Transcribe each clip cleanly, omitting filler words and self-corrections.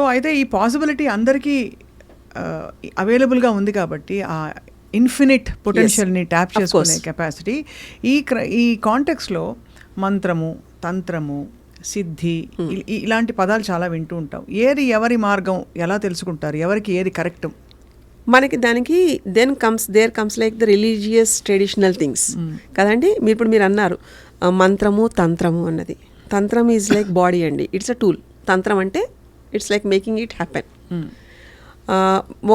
So అయితే ఈ possibility అందరికీ అవైలబుల్గా ఉంది కాబట్టి ఆ ఇన్ఫినిట్ పొటెన్షియల్ని ట్యాప్ చేసుకునే కెపాసిటీ ఈ కాంటెక్స్లో మంత్రము, తంత్రము, సిద్ధి ఇలాంటి పదాలు చాలా వింటూ ఉంటాం. ఏది ఎవరి మార్గం ఎలా తెలుసుకుంటారు, ఎవరికి ఏది కరెక్ట్? మనకి దానికి there comes like the religious traditional things కదండి. ఇప్పుడు మీరు అన్నారు మంత్రము, తంత్రము అన్నది. తంత్రం ఈజ్ లైక్ బాడీ అండి, ఇట్స్ అ టూల్. తంత్రం అంటే it's like making it happen.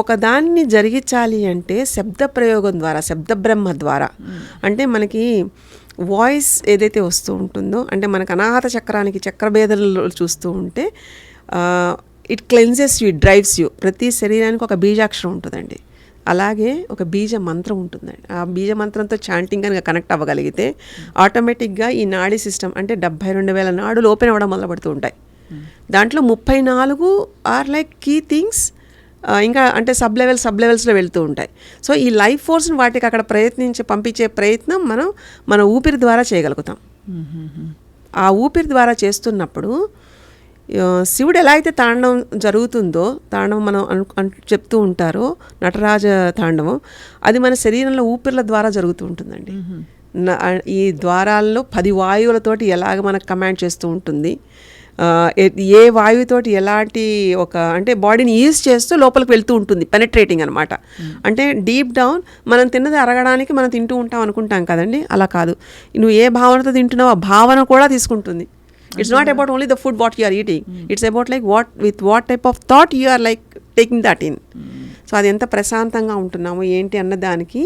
ఒక దాన్ని జరిగించాలి అంటే శబ్ద ప్రయోగం ద్వారా, శబ్ద బ్రహ్మ ద్వారా. అంటే మనకి వాయిస్ ఏదైతే వస్తూ ఉంటుందో, అంటే మనకు అనాహత చక్రానికి చక్రభేదాలు చూస్తూ ఉంటే it cleanses you, it drives you. ప్రతి శరీరానికి ఒక బీజాక్షరం ఉంటుందండి, అలాగే ఒక బీజ మంత్రం ఉంటుందండి. ఆ బీజ మంత్రంతో చాంటింగ్ కనుక కనెక్ట్ అవ్వగలిగితే ఆటోమేటిక్గా ఈ నాడీ సిస్టమ్ అంటే 72,000 నాడులు ఓపెన్ అవ్వడం మొదలుపడుతూ ఉంటాయి. దాంట్లో 34 ఆర్ లైక్ కీ థింగ్స్, ఇంకా అంటే సబ్ లెవెల్స్లో వెళ్తూ ఉంటాయి. సో ఈ లైఫ్ ఫోర్స్ని వాటికి అక్కడ పంపించే ప్రయత్నం మన ఊపిరి ద్వారా చేయగలుగుతాం. ఆ ఊపిరి ద్వారా చేస్తున్నప్పుడు శివుడు ఎలా అయితే తాండవం జరుగుతుందో, తాండవం మనం చెప్తూ ఉంటారో నటరాజ తాండవం, అది మన శరీరంలో ఊపిర్ల ద్వారా జరుగుతూ ఉంటుందండి. ఈ ద్వారాల్లో 10 వాయువులతోటి ఎలాగ మనకు కమాండ్ చేస్తూ ఉంటుంది, ఏ వాయువుతోటి ఎలాంటి అంటే బాడీని ఈజ్ చేస్తూ లోపలికి వెళ్తూ ఉంటుంది, పెనట్రేటింగ్ అనమాట. అంటే డీప్ డౌన్ మనం తిన్నది అరగడానికి మనం తింటూ ఉంటాం అనుకుంటాం కదండి, అలా కాదు. నువ్వు ఏ భావనతో తింటున్నావు ఆ భావన కూడా తీసుకుంటుంది. It's not about only the food what you are eating. It's about like what type of thought you are like taking that in. So అది ఎంత ప్రశాంతంగా ఉంటున్నాము ఏంటి అన్న దానికి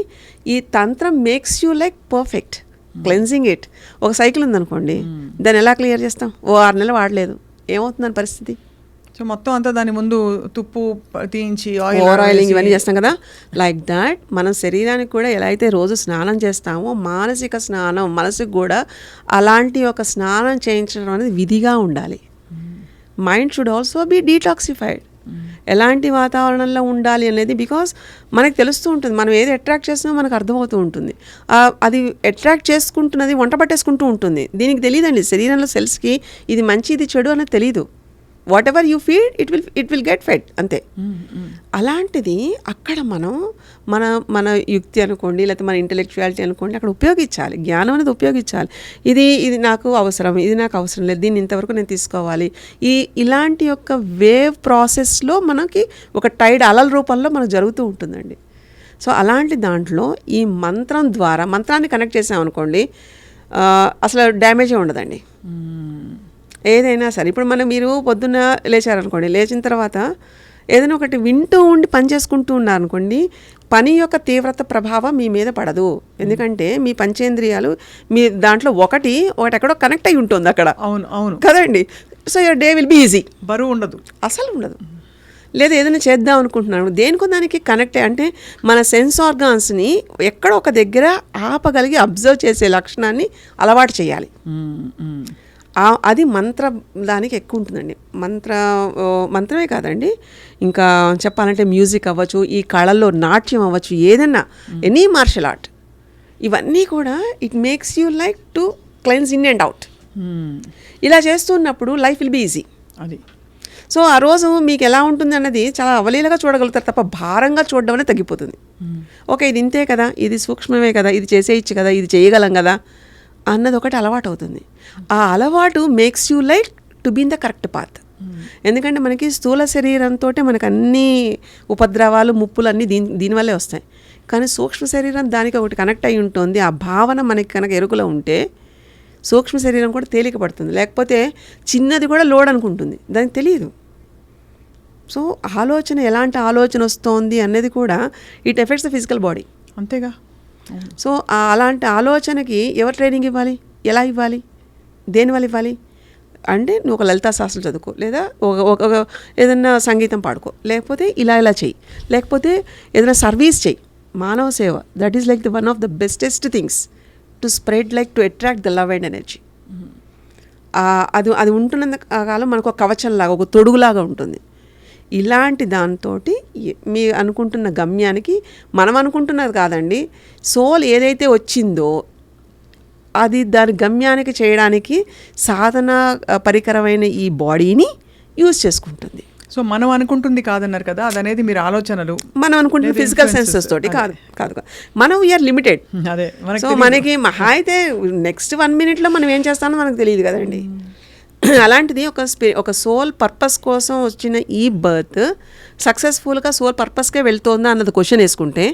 ఈ తంత్రం makes you like perfect cleansing it. ఒక సైకిల్ ఉందనుకోండి, దాన్ని ఎలా క్లియర్ చేస్తాం? 6 నెలలు వాడలేదు, ఏమవుతుందని పరిస్థితి? సో మొత్తం అంతా దాని ముందు తుప్పు తీయించి ఆయిలింగ్ ఇవన్నీ చేస్తాం కదా. లైక్ దాట్ మనం శరీరానికి కూడా ఎలా అయితే రోజు స్నానం చేస్తామో, మానసిక స్నానం మనసుకు కూడా అలాంటి ఒక స్నానం చేయించడం అనేది విధిగా ఉండాలి. Mind should also be detoxified. ఎలాంటి వాతావరణంలో ఉండాలి అనేది బికాస్ మనకు తెలుస్తూ ఉంటుంది, మనం ఏది అట్రాక్ట్ చేస్తున్నా మనకు అర్థమవుతూ ఉంటుంది. అది అట్రాక్ట్ చేసుకుంటున్నది వంట పట్టేసుకుంటూ ఉంటుంది. దీనికి తెలియదండి, శరీరంలో సెల్స్కి ఇది మంచి ఇది చెడు అనేది తెలీదు. What ever you feed it will get fed, అంతే. అలాంటిది అక్కడ మనం మన యుక్తి అనుకోండి, లేకపోతే మన ఇంటెలెక్చువాలిటీ అనుకోండి, అక్కడ ఉపయోగించాలి, జ్ఞానం అనేది ఉపయోగించాలి. ఇది నాకు అవసరం, ఇది నాకు అవసరం లేదు, దీన్ని ఇంతవరకు నేను తీసుకోవాలి. ఇలాంటి యొక్క వేవ్ ప్రాసెస్లో మనకి ఒక టైడ్ అలల రూపంలో మనకు జరుగుతూ ఉంటుందండి. సో అలాంటి దాంట్లో ఈ మంత్రం ద్వారా, మంత్రాన్ని కనెక్ట్ చేసామనుకోండి అసలు డ్యామేజే ఉండదండి ఏదైనా సరే. ఇప్పుడు మీరు పొద్దున్న లేచారనుకోండి, లేచిన తర్వాత ఏదైనా ఒకటి వింటూ ఉండి పని చేసుకుంటూ ఉన్నారనుకోండి, పని యొక్క తీవ్రత ప్రభావం మీ మీద పడదు. ఎందుకంటే మీ పంచేంద్రియాలు మీ దాంట్లో ఒకటి ఎక్కడో కనెక్ట్ అయి ఉంటుంది అక్కడ. అవును కదండి. So your day will be easy, బరువు ఉండదు, అసలు ఉండదు. లేదా ఏదైనా చేద్దాం అనుకుంటున్నాను, దేనికో దానికి కనెక్ట్ అంటే మన సెన్స్ ఆర్గాన్స్ని ఎక్కడో ఒక దగ్గర ఆపగలిగి అబ్జర్వ్ చేసే లక్షణాన్ని అలవాటు చేయాలి. అది మంత్ర దానికి ఎక్కువ ఉంటుందండి. మంత్రమే కాదండి, ఇంకా చెప్పాలంటే మ్యూజిక్ అవ్వచ్చు, ఈ కళల్లో నాట్యం అవ్వచ్చు, ఏదన్నా ఎనీ మార్షల్ ఆర్ట్, ఇవన్నీ కూడా it makes you like to cleanse in and out. ఇలా చేస్తున్నప్పుడు లైఫ్ విల్ బీ ఈజీ. అది సో ఆ రోజు మీకు ఎలా ఉంటుంది అన్నది చాలా అవలీలగా చూడగలుగుతారు తప్ప భారంగా చూడడం అనేది తగ్గిపోతుంది. ఓకే, ఇది ఇంతే కదా, ఇది సూక్ష్మమే కదా, ఇది చేసేయచ్చు కదా, ఇది చేయగలం కదా అన్నది ఒకటి అలవాటు అవుతుంది. ఆ అలవాటు makes you like to be in the correct path. ఎందుకంటే మనకి స్థూల శరీరంతో మనకు అన్ని ఉపద్రవాలు, ముప్పులు అన్నీ దీనివల్లే వస్తాయి. కానీ సూక్ష్మ శరీరం దానికి ఒకటి కనెక్ట్ అయి ఉంటుంది. ఆ భావన మనకి కనుక ఎరుకలో ఉంటే సూక్ష్మ శరీరం కూడా తేలిక పడుతుంది. లేకపోతే చిన్నది కూడా లోడ్ అనుకుంటుంది, దానికి తెలియదు. సో ఆలోచన, ఎలాంటి ఆలోచన వస్తోంది అనేది కూడా it effects the physical body, అంతేగా. సో అలాంటి ఆలోచనకి ఎవరు ట్రైనింగ్ ఇవ్వాలి, ఎలా ఇవ్వాలి, దేనివల్ల ఇవ్వాలి అంటే నువ్వు ఒక లలితా శాస్త్రం చదువుకో, లేదా ఒక ఏదైనా సంగీతం పాడుకో, లేకపోతే ఇలా చెయ్యి, లేకపోతే ఏదైనా సర్వీస్ చెయ్యి, మానవ సేవ. That is like the one of the bestest things to spread, like to attract the love and energy. అది ఉంటున్నంత కాలం మనకు ఒక కవచంలాగా, ఒక తొడుగులాగా ఉంటుంది. ఇలాంటి దాంతో మీ అనుకుంటున్న గమ్యానికి, మనం అనుకుంటున్నది కాదండి, సోల్ ఏదైతే వచ్చిందో అది దాని గమ్యానికి చేయడానికి సాధన పరికరమైన ఈ బాడీని యూజ్ చేసుకుంటుంది. సో మనం అనుకుంటుంది కాదన్నారు కదా, అదనేది మీరు ఆలోచనలు మనం అనుకుంటున్న ఫిజికల్ సెన్సెస్ తోటి కాదు కాదు కాదు. మనం వీఆర్ లిమిటెడ్. అదే సో మనకి మహా అయితే నెక్స్ట్ 1 minute మనం ఏం చేస్తామో మనకు తెలియదు కదండి. అలాంటిది ఒక సోల్ పర్పస్ కోసం వచ్చిన ఈ బర్త్ సక్సెస్ఫుల్గా సోల్ పర్పస్కే వెళ్తుందా అన్నది క్వశ్చన్ వేసుకుంటే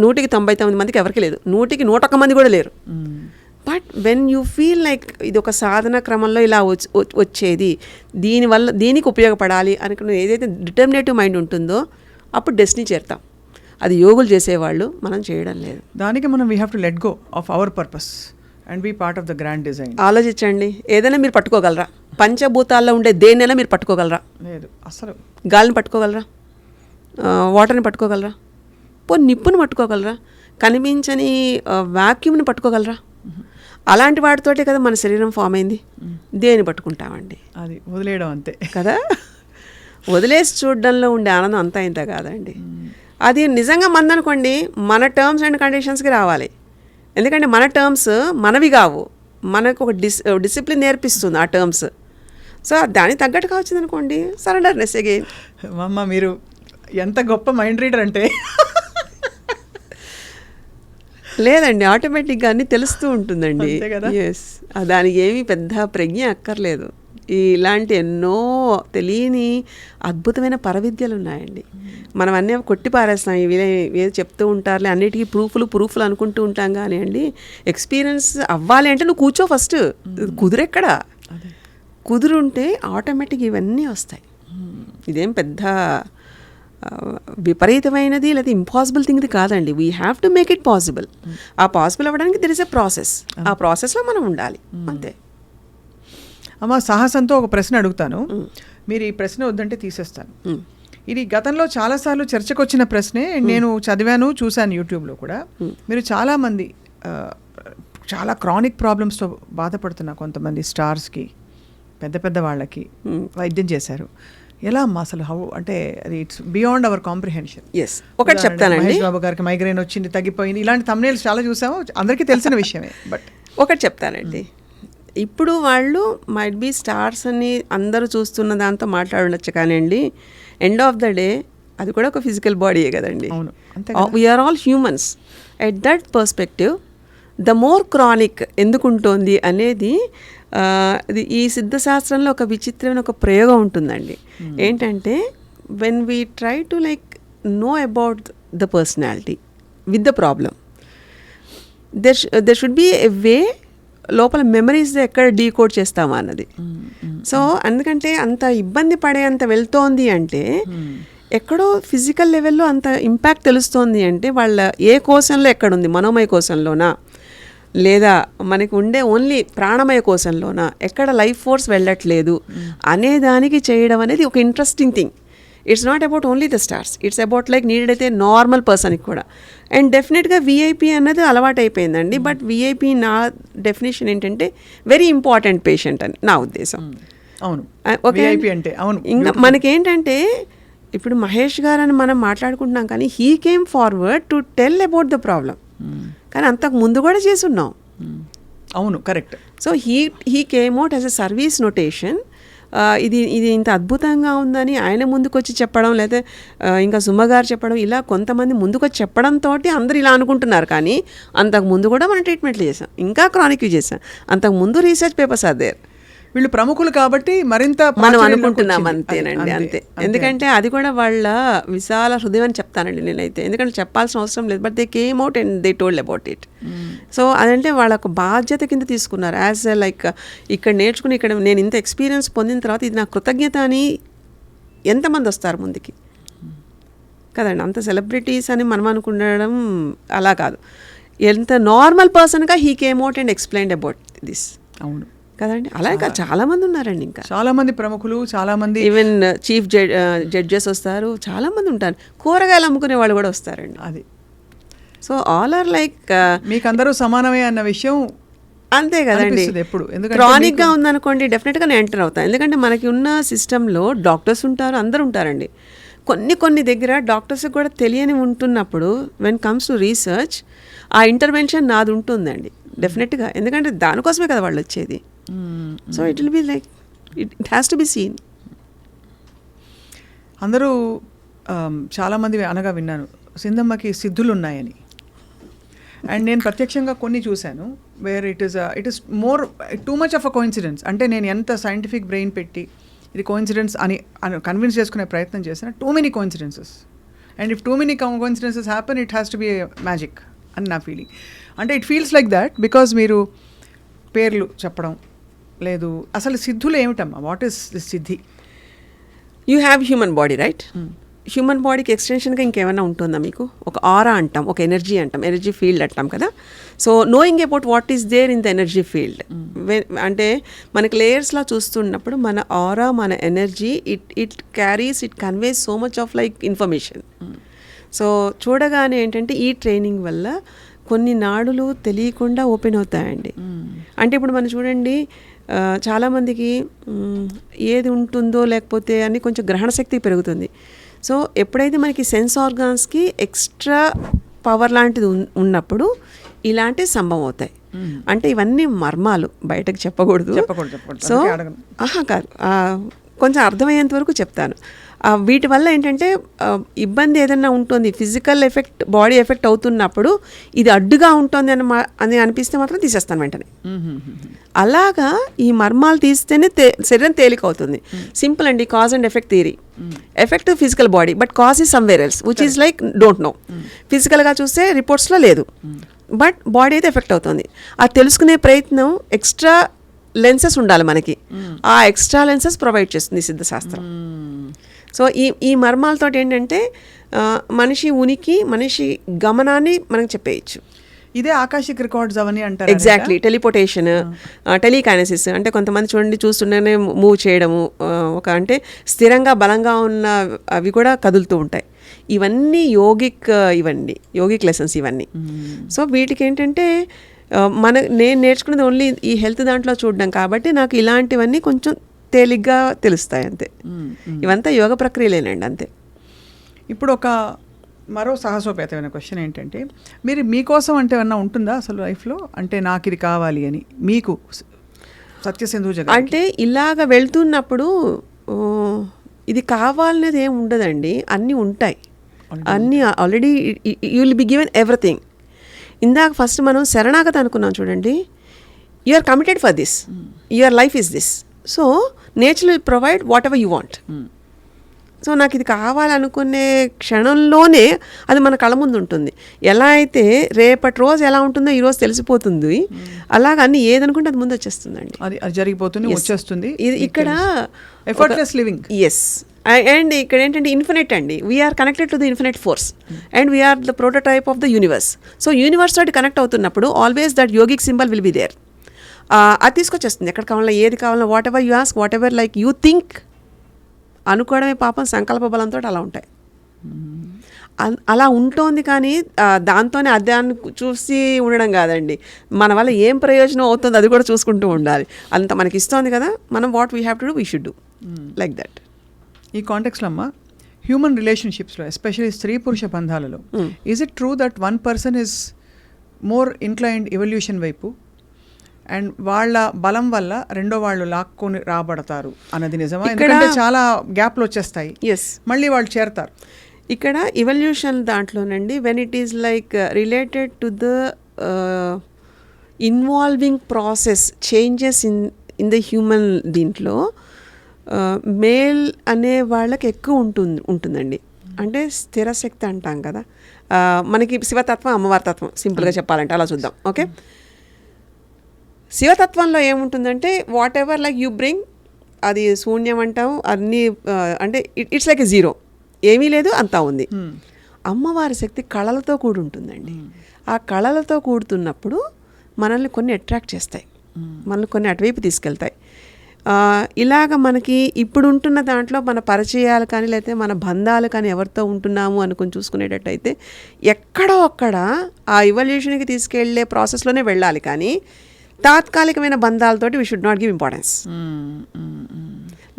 199 మందికి ఎవరికి లేదు, 101 మంది కూడా లేరు. But when you feel like ఇది ఒక సాధన క్రమంలో ఇలా వచ్చేది, దీనివల్ల దీనికి ఉపయోగపడాలి అనుకున్న ఏదైతే డిటర్మినేటివ్ మైండ్ ఉంటుందో అప్పుడు డెస్టినీ చేరుతాం. అది యోగులు చేసేవాళ్ళు, మనం చేయడం లేదు. దానికి మనం we have to let go of our purpose and be part of the grand design. ఆలోచించండి, ఏదైనా మీరు పట్టుకోగలరా? పంచభూతాల్లో ఉండే దేన్నైనా మీరు పట్టుకోగలరా? లేదు అసలు. గాలిని పట్టుకోగలరా? వాటర్ని పట్టుకోగలరా? నిప్పుని పట్టుకోగలరా? కనిపించని వాక్యూమ్ని పట్టుకోగలరా? అలాంటి వాటితోటే కదా మన శరీరం ఫామ్ అయింది. దేని పట్టుకుంటామండి? అది వదిలేయడం అంతే కదా. వదిలేసి చూడడంలో ఉండే ఆనందం అంతా ఇంత కాదండి. అది నిజంగా మందనుకోండి, మన టర్మ్స్ అండ్ కండిషన్స్కి రావాలి. ఎందుకంటే మన టర్మ్స్ మనవి కావు, మనకు ఒక డిసిప్లిన్ నేర్పిస్తుంది ఆ టర్మ్స్. సో దానికి తగ్గట్టుగా వచ్చింది అనుకోండి, సరెండర్నెస్ అగైన్. అమ్మ మీరు ఎంత గొప్ప మైండ్ రీడర్ అంటే. లేదండి, ఆటోమేటిక్గా అన్నీ తెలుస్తూ ఉంటుందండి. ఎస్, దానికి ఏమీ పెద్ద ప్రజ్ఞ అక్కర్లేదు. ఇలాంటి ఎన్నో తెలియని అద్భుతమైన పరవిద్యలు ఉన్నాయండి. మనం అన్నీ కొట్టి పారేస్తాం, ఇవి ఏదో చెప్తూ ఉంటారులే, అన్నిటికీ ప్రూఫ్లు అనుకుంటూ ఉంటాం. కానీ అండి, ఎక్స్పీరియన్స్ అవ్వాలి అంటే నువ్వు కూర్చో ఫస్ట్. కుదురెక్కడ? కుదురుంటే ఆటోమేటిక్ ఇవన్నీ వస్తాయి. ఇదేం పెద్ద విపరీతమైనది లేదా ఇంపాసిబుల్ థింగ్ది కాదండి. We have to make it possible. ఆ పాసిబుల్ అవ్వడానికి దెర్ ఇస్ ఎ ప్రాసెస్. ఆ ప్రాసెస్లో మనం ఉండాలి, అంతే. అమ్మ సాహసంతో ఒక ప్రశ్న అడుగుతాను, మీరు ఈ ప్రశ్న వద్దంటే తీసేస్తాను. ఇది గతంలో చాలాసార్లు చర్చకు వచ్చిన ప్రశ్నే, నేను చదివాను, చూశాను యూట్యూబ్లో కూడా. మీరు చాలామంది చాలా క్రానిక్ ప్రాబ్లమ్స్తో బాధపడుతున్న కొంతమంది స్టార్స్కి, పెద్ద పెద్ద వాళ్ళకి వైద్యం చేశారు. ఎలా అమ్మా అసలు? హౌ అంటే అది it's beyond our comprehension. Yes, ఒకటి చెప్తానండి. మహేష్ బాబు గారికి మైగ్రేన్ వచ్చింది, తగ్గిపోయింది, ఇలాంటి thumbnails చాలా చూసాము, అందరికీ తెలిసిన విషయమే. బట్ ఒకటి చెప్తానండి, ఇప్పుడు వాళ్ళు మైట్ బీ స్టార్స్ అని అందరూ చూస్తున్న దాంతో మాట్లాడచ్చు, కానీ అండి ఎండ్ ఆఫ్ ద డే అది కూడా ఒక ఫిజికల్ బాడీయే కదండి. అవును, we are all humans. At that perspective the more chronic ఎందుకు ఉంటుంది అనేది ఈ సిద్ధశాస్త్రంలో ఒక విచిత్రమైన ఒక ప్రయోగం ఉంటుందండి. ఏంటంటే when we try to like know about the personality with the problem, there should be a way లోపల మెమరీస్ ఎక్కడ డీకోడ్ చేస్తామా అన్నది. సో అందుకంటే అంత ఇబ్బంది పడేంత వెళ్తోంది అంటే ఎక్కడో ఫిజికల్ లెవెల్లో అంత ఇంపాక్ట్ తెలుస్తోంది అంటే వాళ్ళ ఏ కోశంలో ఎక్కడుంది, మనోమయ కోశంలోనా లేదా మనకి ఉండే ఓన్లీ ప్రాణమయ కోశంలోనా, ఎక్కడ లైఫ్ ఫోర్స్ వెళ్ళట్లేదు అనేదానికి చేయడం అనేది ఒక interesting thing. It's not about only the stars, it's about like need అయితే నార్మల్ పర్సన్కి కూడా. అండ్ డెఫినెట్గా విఐపి అన్నది అలవాటు అయిపోయిందండి. బట్ విఐపి నా డెఫినేషన్ ఏంటంటే వెరీ ఇంపార్టెంట్ పేషెంట్ అని నా ఉద్దేశం. అవును, ఓకే. అంటే అవును, ఇంకా మనకేంటంటే ఇప్పుడు మహేష్ గారు అని మనం మాట్లాడుకుంటున్నాం, కానీ he came forward to tell about the problem. కానీ అంతకు ముందు కూడా చేసున్నాం. అవును, correct. So he came out as a service notation. ఇది ఇంత అద్భుతంగా ఉందని ఆయన ముందుకు వచ్చి చెప్పడం, లేదా ఇంకా సుమ్మగారు చెప్పడం, ఇలా కొంతమంది ముందుకు వచ్చి చెప్పడంతో అందరూ ఇలా అనుకుంటున్నారు. కానీ అంతకు ముందు కూడా మనం ట్రీట్మెంట్లు చేసాం, ఇంకా క్రానిక్ చేసాం. అంతకు ముందు రీసెర్చ్ పేపర్స్ ఆర్ దేర్. వీళ్ళు ప్రముఖులు కాబట్టి మరింత మనం అనుకుంటున్నాం అంతేనండి, అంతే. ఎందుకంటే అది కూడా వాళ్ళ విశాల హృదయం అని చెప్తానండి నేనైతే. ఎందుకంటే చెప్పాల్సిన అవసరం లేదు, but they came out and they told about it. So అదంటే వాళ్ళ ఒక బాధ్యత కింద తీసుకున్నారు. యాజ్ లైక్ ఇక్కడ నేర్చుకుని ఇక్కడ నేను ఇంత ఎక్స్పీరియన్స్ పొందిన తర్వాత ఇది నా కృతజ్ఞత అని ఎంతమంది వస్తారు ముందుకి కదండి. అంత సెలబ్రిటీస్ అని మనం అనుకునడం అలా కాదు. ఎంత నార్మల్ పర్సన్గా he came out and explained about this. అవును కదండి. అలాగే చాలా మంది ఉన్నారండి, ఇంకా చాలా మంది ప్రముఖులు, చాలా మంది ఈవెన్ చీఫ్ జడ్జెస్ వస్తారు, చాలా మంది ఉంటారు, కూరగాయలు అమ్ముకునే వాళ్ళు కూడా వస్తారండి. అది సో ఆల్ ఆర్ లైక్ మీకు అందరూ సమానమే అన్న విషయం అంతే కదండి. ఎప్పుడు క్రానిక్గా ఉందనుకోండి డెఫినెట్గా నేను ఎంటర్ అవుతాను. ఎందుకంటే మనకి ఉన్న సిస్టంలో డాక్టర్స్ ఉంటారు, అందరూ ఉంటారండి. కొన్ని దగ్గర డాక్టర్స్కి కూడా తెలియని ఉంటున్నప్పుడు వెన్ కమ్స్ టు రీసెర్చ్ ఆ ఇంటర్వెన్షన్ నాది ఉంటుందండి డెఫినెట్గా. ఎందుకంటే దానికోసమే కదా వాళ్ళు వచ్చేది. So it will be like it has to be seen. అందరూ చాలామంది అనగా విన్నాను సింధమ్మకి సిద్ధులు ఉన్నాయని. అండ్ నేను ప్రత్యక్షంగా కొన్ని చూశాను where it is more too much of a coincidence. అంటే నేను ఎంత సైంటిఫిక్ బ్రెయిన్ పెట్టి ఇది కోఇన్సిడెన్స్ అని కన్విన్స్ చేసుకునే ప్రయత్నం చేసిన too many coincidences. And if too many coincidences happen it has to be magic అని నా ఫీలింగ్. అంటే it feels like that because మీరు పేర్లు చెప్పడం లేదు. అసలు సిద్ధులు ఏమిటమ్మా? What is this Siddhi? You have human body right. Human బాడీకి ఎక్స్టెన్షన్గా ఇంకేమైనా ఉంటుందా మీకు? ఒక ఆరా అంటాం, ఒక ఎనర్జీ అంటాం, ఎనర్జీ ఫీల్డ్ అంటాం కదా. So knowing about what is there in the energy field, అంటే మనకి లేయర్స్లా చూస్తున్నప్పుడు మన ఆరా, మన energy it carries, it conveys so much of like information. So చూడగానే ఏంటంటే ఈ ట్రైనింగ్ వల్ల కొన్ని నాడులు తెలియకుండా ఓపెన్ అవుతాయండి. అంటే ఇప్పుడు మనం చూడండి చాలామందికి ఏది ఉంటుందో లేకపోతే అని కొంచెం గ్రహణ శక్తి పెరుగుతుంది. సో ఎప్పుడైతే మనకి సెన్స్ ఆర్గాన్స్కి ఎక్స్ట్రా పవర్ లాంటిది ఉన్నప్పుడు ఇలాంటివి సంభవం అవుతాయి. అంటే ఇవన్నీ మర్మాలు, బయటకు చెప్పకూడదు. సో కాదు, కొంచెం అర్థమయ్యేంత వరకు చెప్తాను. వీటి వల్ల ఏంటంటే ఇబ్బంది ఏదైనా ఉంటుంది, ఫిజికల్ ఎఫెక్ట్, బాడీ ఎఫెక్ట్ అవుతున్నప్పుడు ఇది అడ్డుగా ఉంటుంది అని అనిపిస్తే మాత్రం తీసేస్తాను వెంటనే. అలాగా ఈ మర్మాలు తీస్తేనే శరీరం తేలిక అవుతుంది. సింపుల్ అండి, cause and effect theory. Effect physical body, but cause is somewhere else which is like don't know. ఫిజికల్గా చూస్తే రిపోర్ట్స్లో లేదు, బట్ బాడీ అయితే ఎఫెక్ట్ అవుతుంది. అది తెలుసుకునే ప్రయత్నం ఎక్స్ట్రా లెన్సెస్ ఉండాలి మనకి. ఆ ఎక్స్ట్రా లెన్సెస్ ప్రొవైడ్ చేస్తుంది సిద్ధశాస్త్రం. సో ఈ మర్మాలతో ఏంటంటే మనిషి ఉనికి, మనిషి గమనాన్ని మనం చెప్పేయచ్చు. ఇదే ఆకాశిక్ రికార్డ్స్ అవన్నీ అంటారు. ఎగ్జాక్ట్లీ. టెలిపోర్టేషన్, టెలికైనసిస్ అంటే కొంతమంది చూడండి చూస్తుండేనే మూవ్ చేయడము, ఒక అంటే స్థిరంగా బలంగా ఉన్న అవి కూడా కదులుతూ ఉంటాయి. ఇవన్నీ యోగిక్ లెసన్స్ ఇవన్నీ. సో వీటికి ఏంటంటే నేను నేర్చుకున్నది ఓన్లీ ఈ హెల్త్ దాంట్లో చూడడం కాబట్టి నాకు ఇలాంటివన్నీ కొంచెం తేలిగ్గా తెలుస్తాయి అంతే. ఇవంతా యోగ ప్రక్రియలేనండి అంతే. ఇప్పుడు మరో సాహసోపేతమైన క్వశ్చన్ ఏంటంటే, మీరు మీకోసం అంటే ఏమన్నా ఉంటుందా అసలు లైఫ్లో? అంటే నాకు ఇది కావాలి అని మీకు సత్యసింధు జగన్ అంటే ఇలాగ వెళ్తున్నప్పుడు ఇది కావాలనేది ఏమి ఉండదండి, అన్నీ ఉంటాయి. అన్నీ already you will be given everything. ఇందాక ఫస్ట్ మనం శరణాగతి అనుకున్నాం చూడండి. You are committed for this, your life is this. So nature will provide whatever you want. So నాకు ఇది కావాలనుకునే క్షణంలోనే అది మన కళ్ళ ముందు ఉంటుంది. ఎలా అయితే రేపటి రోజు ఎలా ఉంటుందో ఈరోజు తెలిసిపోతుంది, అలాగ అన్ని ఏదనుకుంటే అది ముందు వచ్చేస్తుందండి, అది జరిగిపోతుంది, వచ్చేస్తుంది. ఇది ఇక్కడ ఎఫర్ట్లెస్ లివింగ్. ఎస్. అండ్ ఇక్కడ ఏంటంటే ఇన్ఫినిట్ అండి, we are connected to the infinite force and we are the prototype of the universe. So universe తోటి కనెక్ట్ అవుతున్నప్పుడు always that yogic symbol will be there. అది తీసుకొచ్చేస్తుంది ఎక్కడ కావాలన్నా, ఏది కావాలన్నా, whatever you ask, whatever like you think. అనుకోవడమే పాపం, సంకల్ప బలంతో అలా ఉంటాయి. అలా ఉంటుంది. కానీ దాంతోనే అధ్యాన్ని చూసి ఉండడం కాదండి, మన వల్ల ఏం ప్రయోజనం అవుతుంది అది కూడా చూసుకుంటూ ఉండాలి. అంత మనకి ఇస్తుంది కదా, మనం what we have to do, we should do like that. ఈ కాంటెక్స్లో అమ్మ, హ్యూమన్ రిలేషన్షిప్స్లో ఎస్పెషల్లీ స్త్రీ పురుష బంధాలలో is it true that one person is more inclined evolution వైపు అండ్ వాళ్ళ బలం వల్ల రెండో వాళ్ళు లాక్కొని రాబడతారు అన్నది నిజమా? ఎందుకంటే చాలా గ్యాప్లు వచ్చేస్తాయి, మళ్ళీ వాళ్ళు చేరతారు. ఇక్కడ ఎవల్యూషన్ దాంట్లోనండి, when it is like related to the involving process changes in the human దీంట్లో మేల్ అనే వాళ్ళకి ఎక్కువ ఉంటుందండి. అంటే స్థిరశక్తి అంటాం కదా, మనకి శివతత్వం, అమ్మవారి తత్వం, సింపుల్గా చెప్పాలంటే అలా చూద్దాం. ఓకే, శివతత్వంలో ఏముంటుందంటే what ever like you bring, అది శూన్యం అంటాం, అన్నీ అంటే ఇట్స్ లైక్ ఎ జీరో, ఏమీ లేదు, అంతా ఉంది. అమ్మవారి శక్తి కళలతో కూడి ఉంటుందండి. ఆ కళలతో కూడుతున్నప్పుడు మనల్ని కొన్ని అట్రాక్ట్ చేస్తాయి, మనల్ని కొన్ని అటువైపు తీసుకెళ్తాయి. ఇలాగ మనకి ఇప్పుడు ఉంటున్న దాంట్లో మన పరిచయాలు కానీ లేకపోతే మన బంధాలు కానీ ఎవరితో ఉంటున్నాము అనుకుని చూసుకునేటట్టయితే ఎక్కడో అక్కడ ఆ ఇవల్యూషన్కి తీసుకెళ్లే ప్రాసెస్లోనే వెళ్ళాలి. కానీ తాత్కాలికమైన బంధాలతోటి we should not give importance.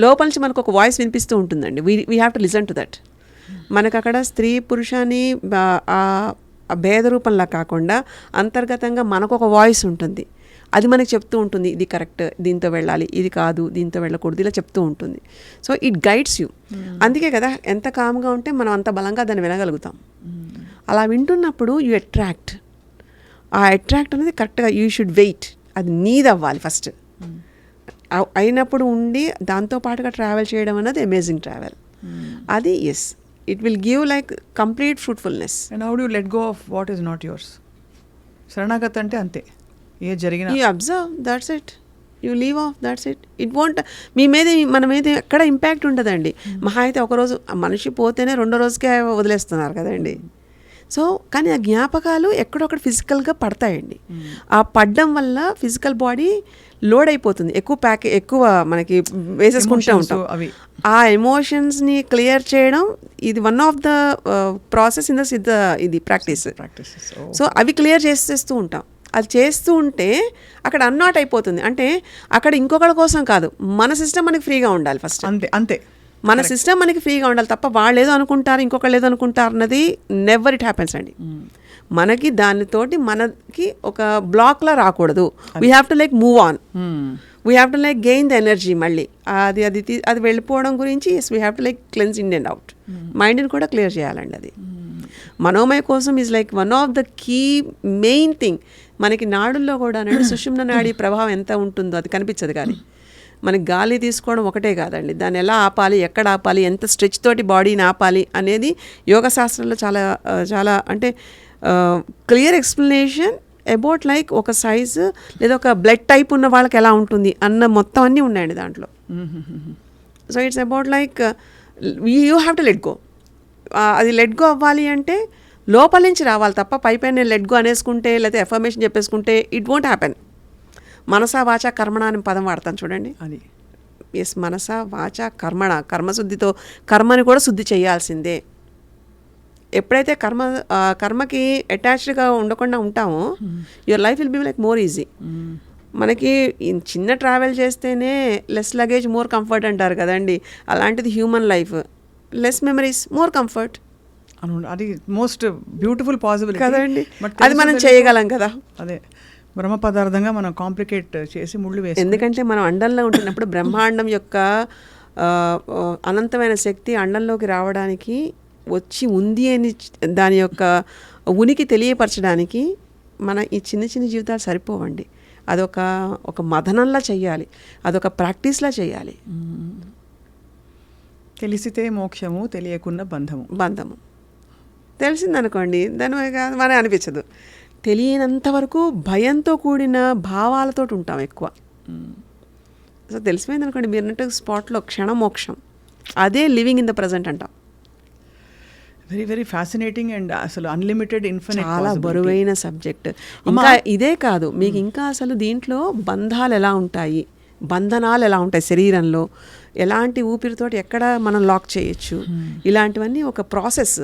లోపల నుంచి మనకు ఒక వాయిస్ వినిపిస్తూ ఉంటుందండి, we have to listen to that. మనకు అక్కడ స్త్రీ పురుషాన్ని భేద రూపంలా కాకుండా అంతర్గతంగా మనకు ఒక వాయిస్ ఉంటుంది. అది మనకి చెప్తూ ఉంటుంది, ఇది కరెక్ట్, దీంతో వెళ్ళాలి, ఇది కాదు, దీంతో వెళ్ళకూడదు, ఇలా చెప్తూ ఉంటుంది. So it guides you. అందుకే కదా ఎంత కామ్గా ఉంటే మనం అంత బలంగా దాన్ని వినగలుగుతాం. అలా వింటున్నప్పుడు యూ అట్రాక్ట్. ఆ అట్రాక్ట్ అనేది కరెక్ట్గా యూ షుడ్ వెయిట్, అది నీది అవ్వాలి ఫస్ట్. అయినప్పుడు ఉండి దాంతో పాటుగా ట్రావెల్ చేయడం అన్నది అమేజింగ్ ట్రావెల్. అది yes, it will give like complete fruitfulness. And how do you let go of what is not yours? శరణాగతి అంటే అంతే, ఏ జరిగినా you observe, that's it, you leave off, that's it. It won't మన మీద ఎక్కడ impact ఉండదండి. మహా అయితే ఒకరోజు మనిషి పోతేనే రెండో రోజుకే వదిలేస్తున్నారు కదండి. సో కానీ ఆ జ్ఞాపకాలు ఎక్కడొక్కడ ఫిజికల్గా పడతాయండి. ఆ పడ్డం వల్ల ఫిజికల్ బాడీ లోడ్ అయిపోతుంది, ఎక్కువ మనకి వేసేసుకుంటూ ఉంటాం. ఆ ఎమోషన్స్ని క్లియర్ చేయడం ఇది one of the process in the ఇది ప్రాక్టీస్. సో అవి క్లియర్ చేసేస్తూ ఉంటాం. అది చేస్తూ ఉంటే అక్కడ అన్నాట్ అయిపోతుంది. అంటే అక్కడ ఇంకొకరి కోసం కాదు, మన సిస్టమ్ మనకి ఫ్రీగా ఉండాలి ఫస్ట్. అంతే మన సిస్టమ్ మనకి ఫ్రీగా ఉండాలి తప్ప వాళ్ళు ఏదో అనుకుంటారు, ఇంకొకళ్ళు ఏదో అనుకుంటారు అన్నది నెవర్ ఇట్ హ్యాపెన్స్ అండి. మనకి దానితోటి మనకి ఒక బ్లాక్లా రాకూడదు. We have to like move on, we have to like gain the energy. మళ్ళీ అది వెళ్ళిపోవడం గురించి yes we have to like cleanse in and out. మైండ్ని కూడా క్లియర్ చేయాలండి. అది మనోమయ కోసం is like one of the key main thing. మనకి నాడుల్లో కూడా సుషుమ్న నాడి ప్రభావం ఎంత ఉంటుందో అది కనిపించదు. కానీ మనకి గాలి తీసుకోవడం ఒకటే కాదండి, దాన్ని ఎలా ఆపాలి, ఎక్కడ ఆపాలి, ఎంత స్ట్రెచ్ తోటి బాడీని ఆపాలి అనేది యోగ శాస్త్రంలో చాలా చాలా అంటే క్లియర్ ఎక్స్ప్లెనేషన్ అబౌట్ లైక్ ఒక సైజు లేదా ఒక బ్లడ్ టైప్ ఉన్న వాళ్ళకి ఎలా ఉంటుంది అన్న మొత్తం అన్నీ ఉన్నాయండి దాంట్లో. So it's about like you have to let go. అది లెట్ గో అవ్వాలి అంటే లోపల నుంచి రావాలి తప్ప పైపైన నేను లెట్ గో అనేసుకుంటే లేకపోతే ఎఫర్మేషన్ చెప్పేసుకుంటే ఇట్ వోంట్ హ్యాపెన్. మనసా వాచా కర్మణ అని పదం వాడతాను చూడండి. అది ఎస్, మనసా వాచా కర్మణ, కర్మశుద్ధితో కర్మని కూడా శుద్ధి చేయాల్సిందే. ఎప్పుడైతే కర్మకి అటాచ్డ్గా ఉండకుండా ఉంటామో your life will be like more easy. మనకి చిన్న ట్రావెల్ చేస్తేనే లెస్ లగేజ్ మోర్ కంఫర్ట్ అంటారు కదండి. అలాంటిది human life, less memories more comfort. అది మోస్ట్ బ్యూటిఫుల్ పాసిబిలిటీ కదండి. అది మనం చేయగలం కదా. అదే బ్రహ్మ పదార్థంగా మనం కాంప్లికేట్ చేసి ముళ్ళు వేసి, ఎందుకంటే మనం అండంలో ఉంటున్నప్పుడు బ్రహ్మాండం యొక్క అనంతమైన శక్తి అండంలోకి రావడానికి వచ్చి ఉంది అని దాని యొక్క ఉనికి తెలియపరచడానికి మన ఈ చిన్న చిన్న జీవితాలు సరిపోవండి. అదొక మదనంలా చేయాలి, అదొక ప్రాక్టీస్లా చేయాలి. తెలిసితే మోక్షము, తెలియకున్న బంధము. తెలిసిందనుకోండి దాని మనకి అనిపించదు. తెలియనంత వరకు భయంతో కూడిన భావాలతో ఉంటాం ఎక్కువ. సో తెలిసిపోయింది అనుకోండి మీరు అన్నట్టు స్పాట్లో క్షణమోక్షం, అదే లివింగ్ ఇన్ ద ప్రజెంట్ అంటాం. వెరీ వెరీ ఫ్యాసినేటింగ్ అండ్ అసలు అన్లిమిటెడ్ ఇన్ఫినిట్, చాలా బరువైన సబ్జెక్ట్. ఇంకా ఇదే కాదు, మీకు ఇంకా అసలు దీంట్లో బంధాలు ఎలా ఉంటాయి, బంధనాలు ఎలా ఉంటాయి, శరీరంలో ఎలాంటి ఊపిరితోటి ఎక్కడ మనం లాక్ చేయొచ్చు, ఇలాంటివన్నీ ఒక ప్రాసెస్.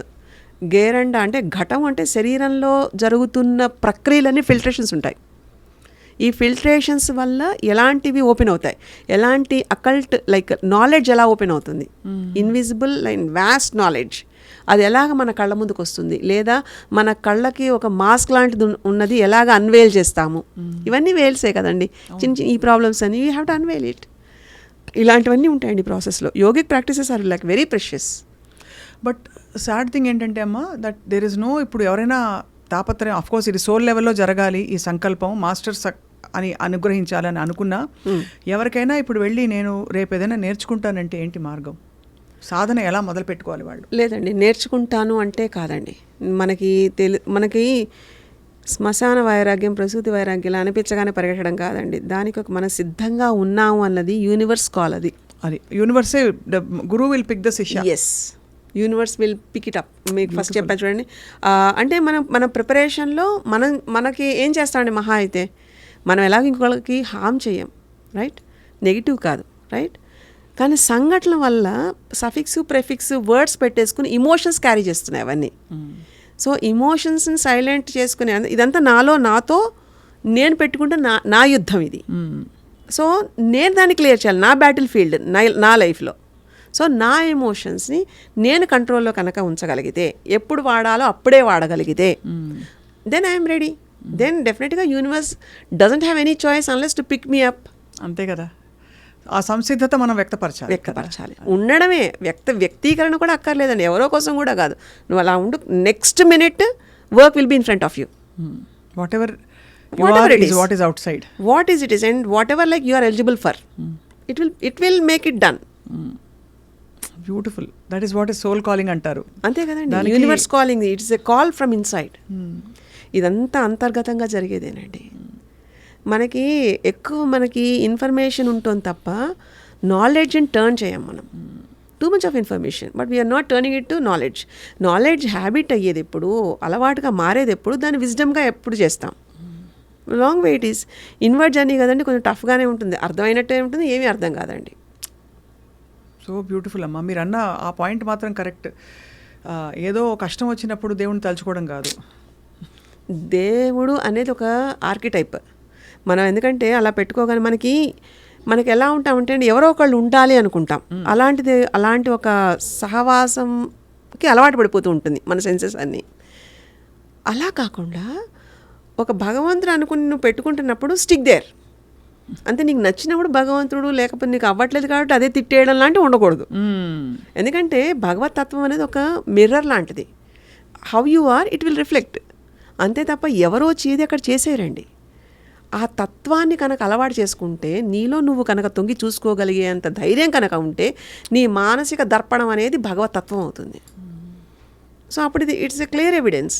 గేరండ అంటే ఘటం అంటే శరీరంలో జరుగుతున్న ప్రక్రియలన్నీ ఫిల్టరేషన్స్ ఉంటాయి. ఈ ఫిల్టరేషన్స్ వల్ల ఎలాంటివి ఓపెన్ అవుతాయి, ఎలాంటి అకల్ట్ లైక్ నాలెడ్జ్ ఎలా ఓపెన్ అవుతుంది, ఇన్విజిబుల్ అండ్ వాస్ట్ నాలెడ్జ్ అది ఎలాగ మన కళ్ళ ముందుకు వస్తుంది, లేదా మన కళ్ళకి ఒక మాస్క్ లాంటిది ఉన్నది ఎలాగ అన్వేల్ చేస్తాము. ఇవన్నీ వేల్సే కదండి. చిన్న చిన్న ఈ ప్రాబ్లమ్స్ అని you have to unveil it. ఇలాంటివన్నీ ఉంటాయండి ప్రాసెస్లో. Yogic practices are like very precious. But sad thing ఏంటంటే అమ్మ, దట్ దేర్ ఇస్ నో, ఇప్పుడు ఎవరైనా తాపత్రయం, అఫ్కోర్స్ ఇది సోల్ లెవెల్లో జరగాలి ఈ సంకల్పం, మాస్టర్స్ అని అనుగ్రహించాలని అనుకున్నా, ఎవరికైనా ఇప్పుడు వెళ్ళి నేను రేపు ఏదైనా నేర్చుకుంటానంటే ఏంటి మార్గం, సాధన ఎలా మొదలు పెట్టుకోవాలి వాళ్ళు? లేదండి, నేర్చుకుంటాను అంటే కాదండి. మనకి శ్మశాన వైరాగ్యం, ప్రసూతి వైరాగ్యం అనిపించగానే పరిగెట్టడం కాదండి. దానికి ఒక మన సిద్ధంగా ఉన్నాము అన్నది యూనివర్స్ కాల్. అది యూనివర్సే, గురువు విల్ పిక్ ద శిష్య. Yes, universe will pick it up. మీకు ఫస్ట్ చెప్పాను చూడండి. అంటే మన ప్రిపరేషన్లో మనకి ఏం చేస్తామండి, మహా అయితే మనం ఎలాగ ఇంకొకరికి హామ్ చేయం, రైట్, నెగిటివ్ కాదు, రైట్. కానీ సంఘటనల వల్ల సఫిక్స్ ప్రెఫిక్స్ వర్డ్స్ పెట్టేసుకుని ఇమోషన్స్ క్యారీ చేస్తున్నాయి అవన్నీ. సో ఇమోషన్స్ని సైలెంట్ చేసుకునే ఇదంతా నాతో నేను పెట్టుకుంటే నా యుద్ధం ఇది. సో నేను దాన్ని క్లియర్ చేయాలి, నా బ్యాటిల్ ఫీల్డ్ నా లైఫ్లో. సో నా ఎమోషన్స్ని నేను కంట్రోల్లో కనుక ఉంచగలిగితే, ఎప్పుడు వాడాలో అప్పుడే వాడగలిగితే, దెన్ ఐఎమ్ రెడీ. దెన్ డెఫినెట్గా universe doesn't have any choice unless to pick me up. అంతే కదా, ఆ సంసిద్ధత మనం వ్యక్తపరచాలి. ఉండడమే వ్యక్తీకరణ కూడా అక్కర్లేదండి, ఎవరో కోసం కూడా కాదు. నువ్వు అలా ఉండు, next minute work will be in front of you. whatever it is, what is outside, what is it is, and whatever like you are eligible for, it will make it done. Beautiful. That is what is soul calling అంటారు. అంతే కదండి, universe calling, it's a call from inside. ఇదంతా అంతర్గతంగా జరిగేదేనండి. మనకి మనకి information ఉంటుంది తప్ప నాలెడ్జ్ని టర్న్ చేయం మనం. Too much of information, but we are not turning it to knowledge. Knowledge habit అయ్యేది ఎప్పుడు, అలవాటుగా మారేది ఎప్పుడు, దాన్ని విజ్డమ్గా ఎప్పుడు చేస్తాం. Long way it is. Inward journey కదండి, కొంచెం టఫ్గానే ఉంటుంది, అర్థమైనట్టే ఉంటుంది, ఏమీ అర్థం కాదండి. సో బ్యూటిఫుల్ అమ్మా, మీరు అన్న ఆ పాయింట్ మాత్రం కరెక్ట్. ఏదో కష్టం వచ్చినప్పుడు దేవుడిని తలుచుకోవడం కాదు. దేవుడు అనేది ఒక ఆర్కిటైప్. మనం ఎందుకంటే అలా పెట్టుకోగానే మనకి ఎలా ఉంటామంటే అండి, ఎవరో ఒకళ్ళు ఉండాలి అనుకుంటాం. అలాంటి ఒక సహవాసంకి అలవాటు పడిపోతూ ఉంటుంది మన సెన్సెస్ అన్నీ. అలా కాకుండా ఒక భగవంతుడు అనుకుని నువ్వు పెట్టుకుంటున్నప్పుడు స్టిక్ దేర్. అంతే, నీకు నచ్చినప్పుడు భగవంతుడు, లేకపోతే నీకు అవ్వట్లేదు కాబట్టి అదే తిట్టేయడం లాంటివి ఉండకూడదు. ఎందుకంటే భగవత్ తత్వం అనేది ఒక మిర్రర్ లాంటిది. How you are it will reflect. అంతే తప్ప ఎవరో చేది అక్కడ చేసేరండి. ఆ తత్వాన్ని కనుక అలవాటు చేసుకుంటే, నీలో నువ్వు కనుక తొంగి చూసుకోగలిగేంత ధైర్యం కనుక ఉంటే, నీ మానసిక దర్పణం అనేది భగవతత్వం అవుతుంది. సో అప్పుడు ఇట్స్ ఎ క్లియర్ ఎవిడెన్స్.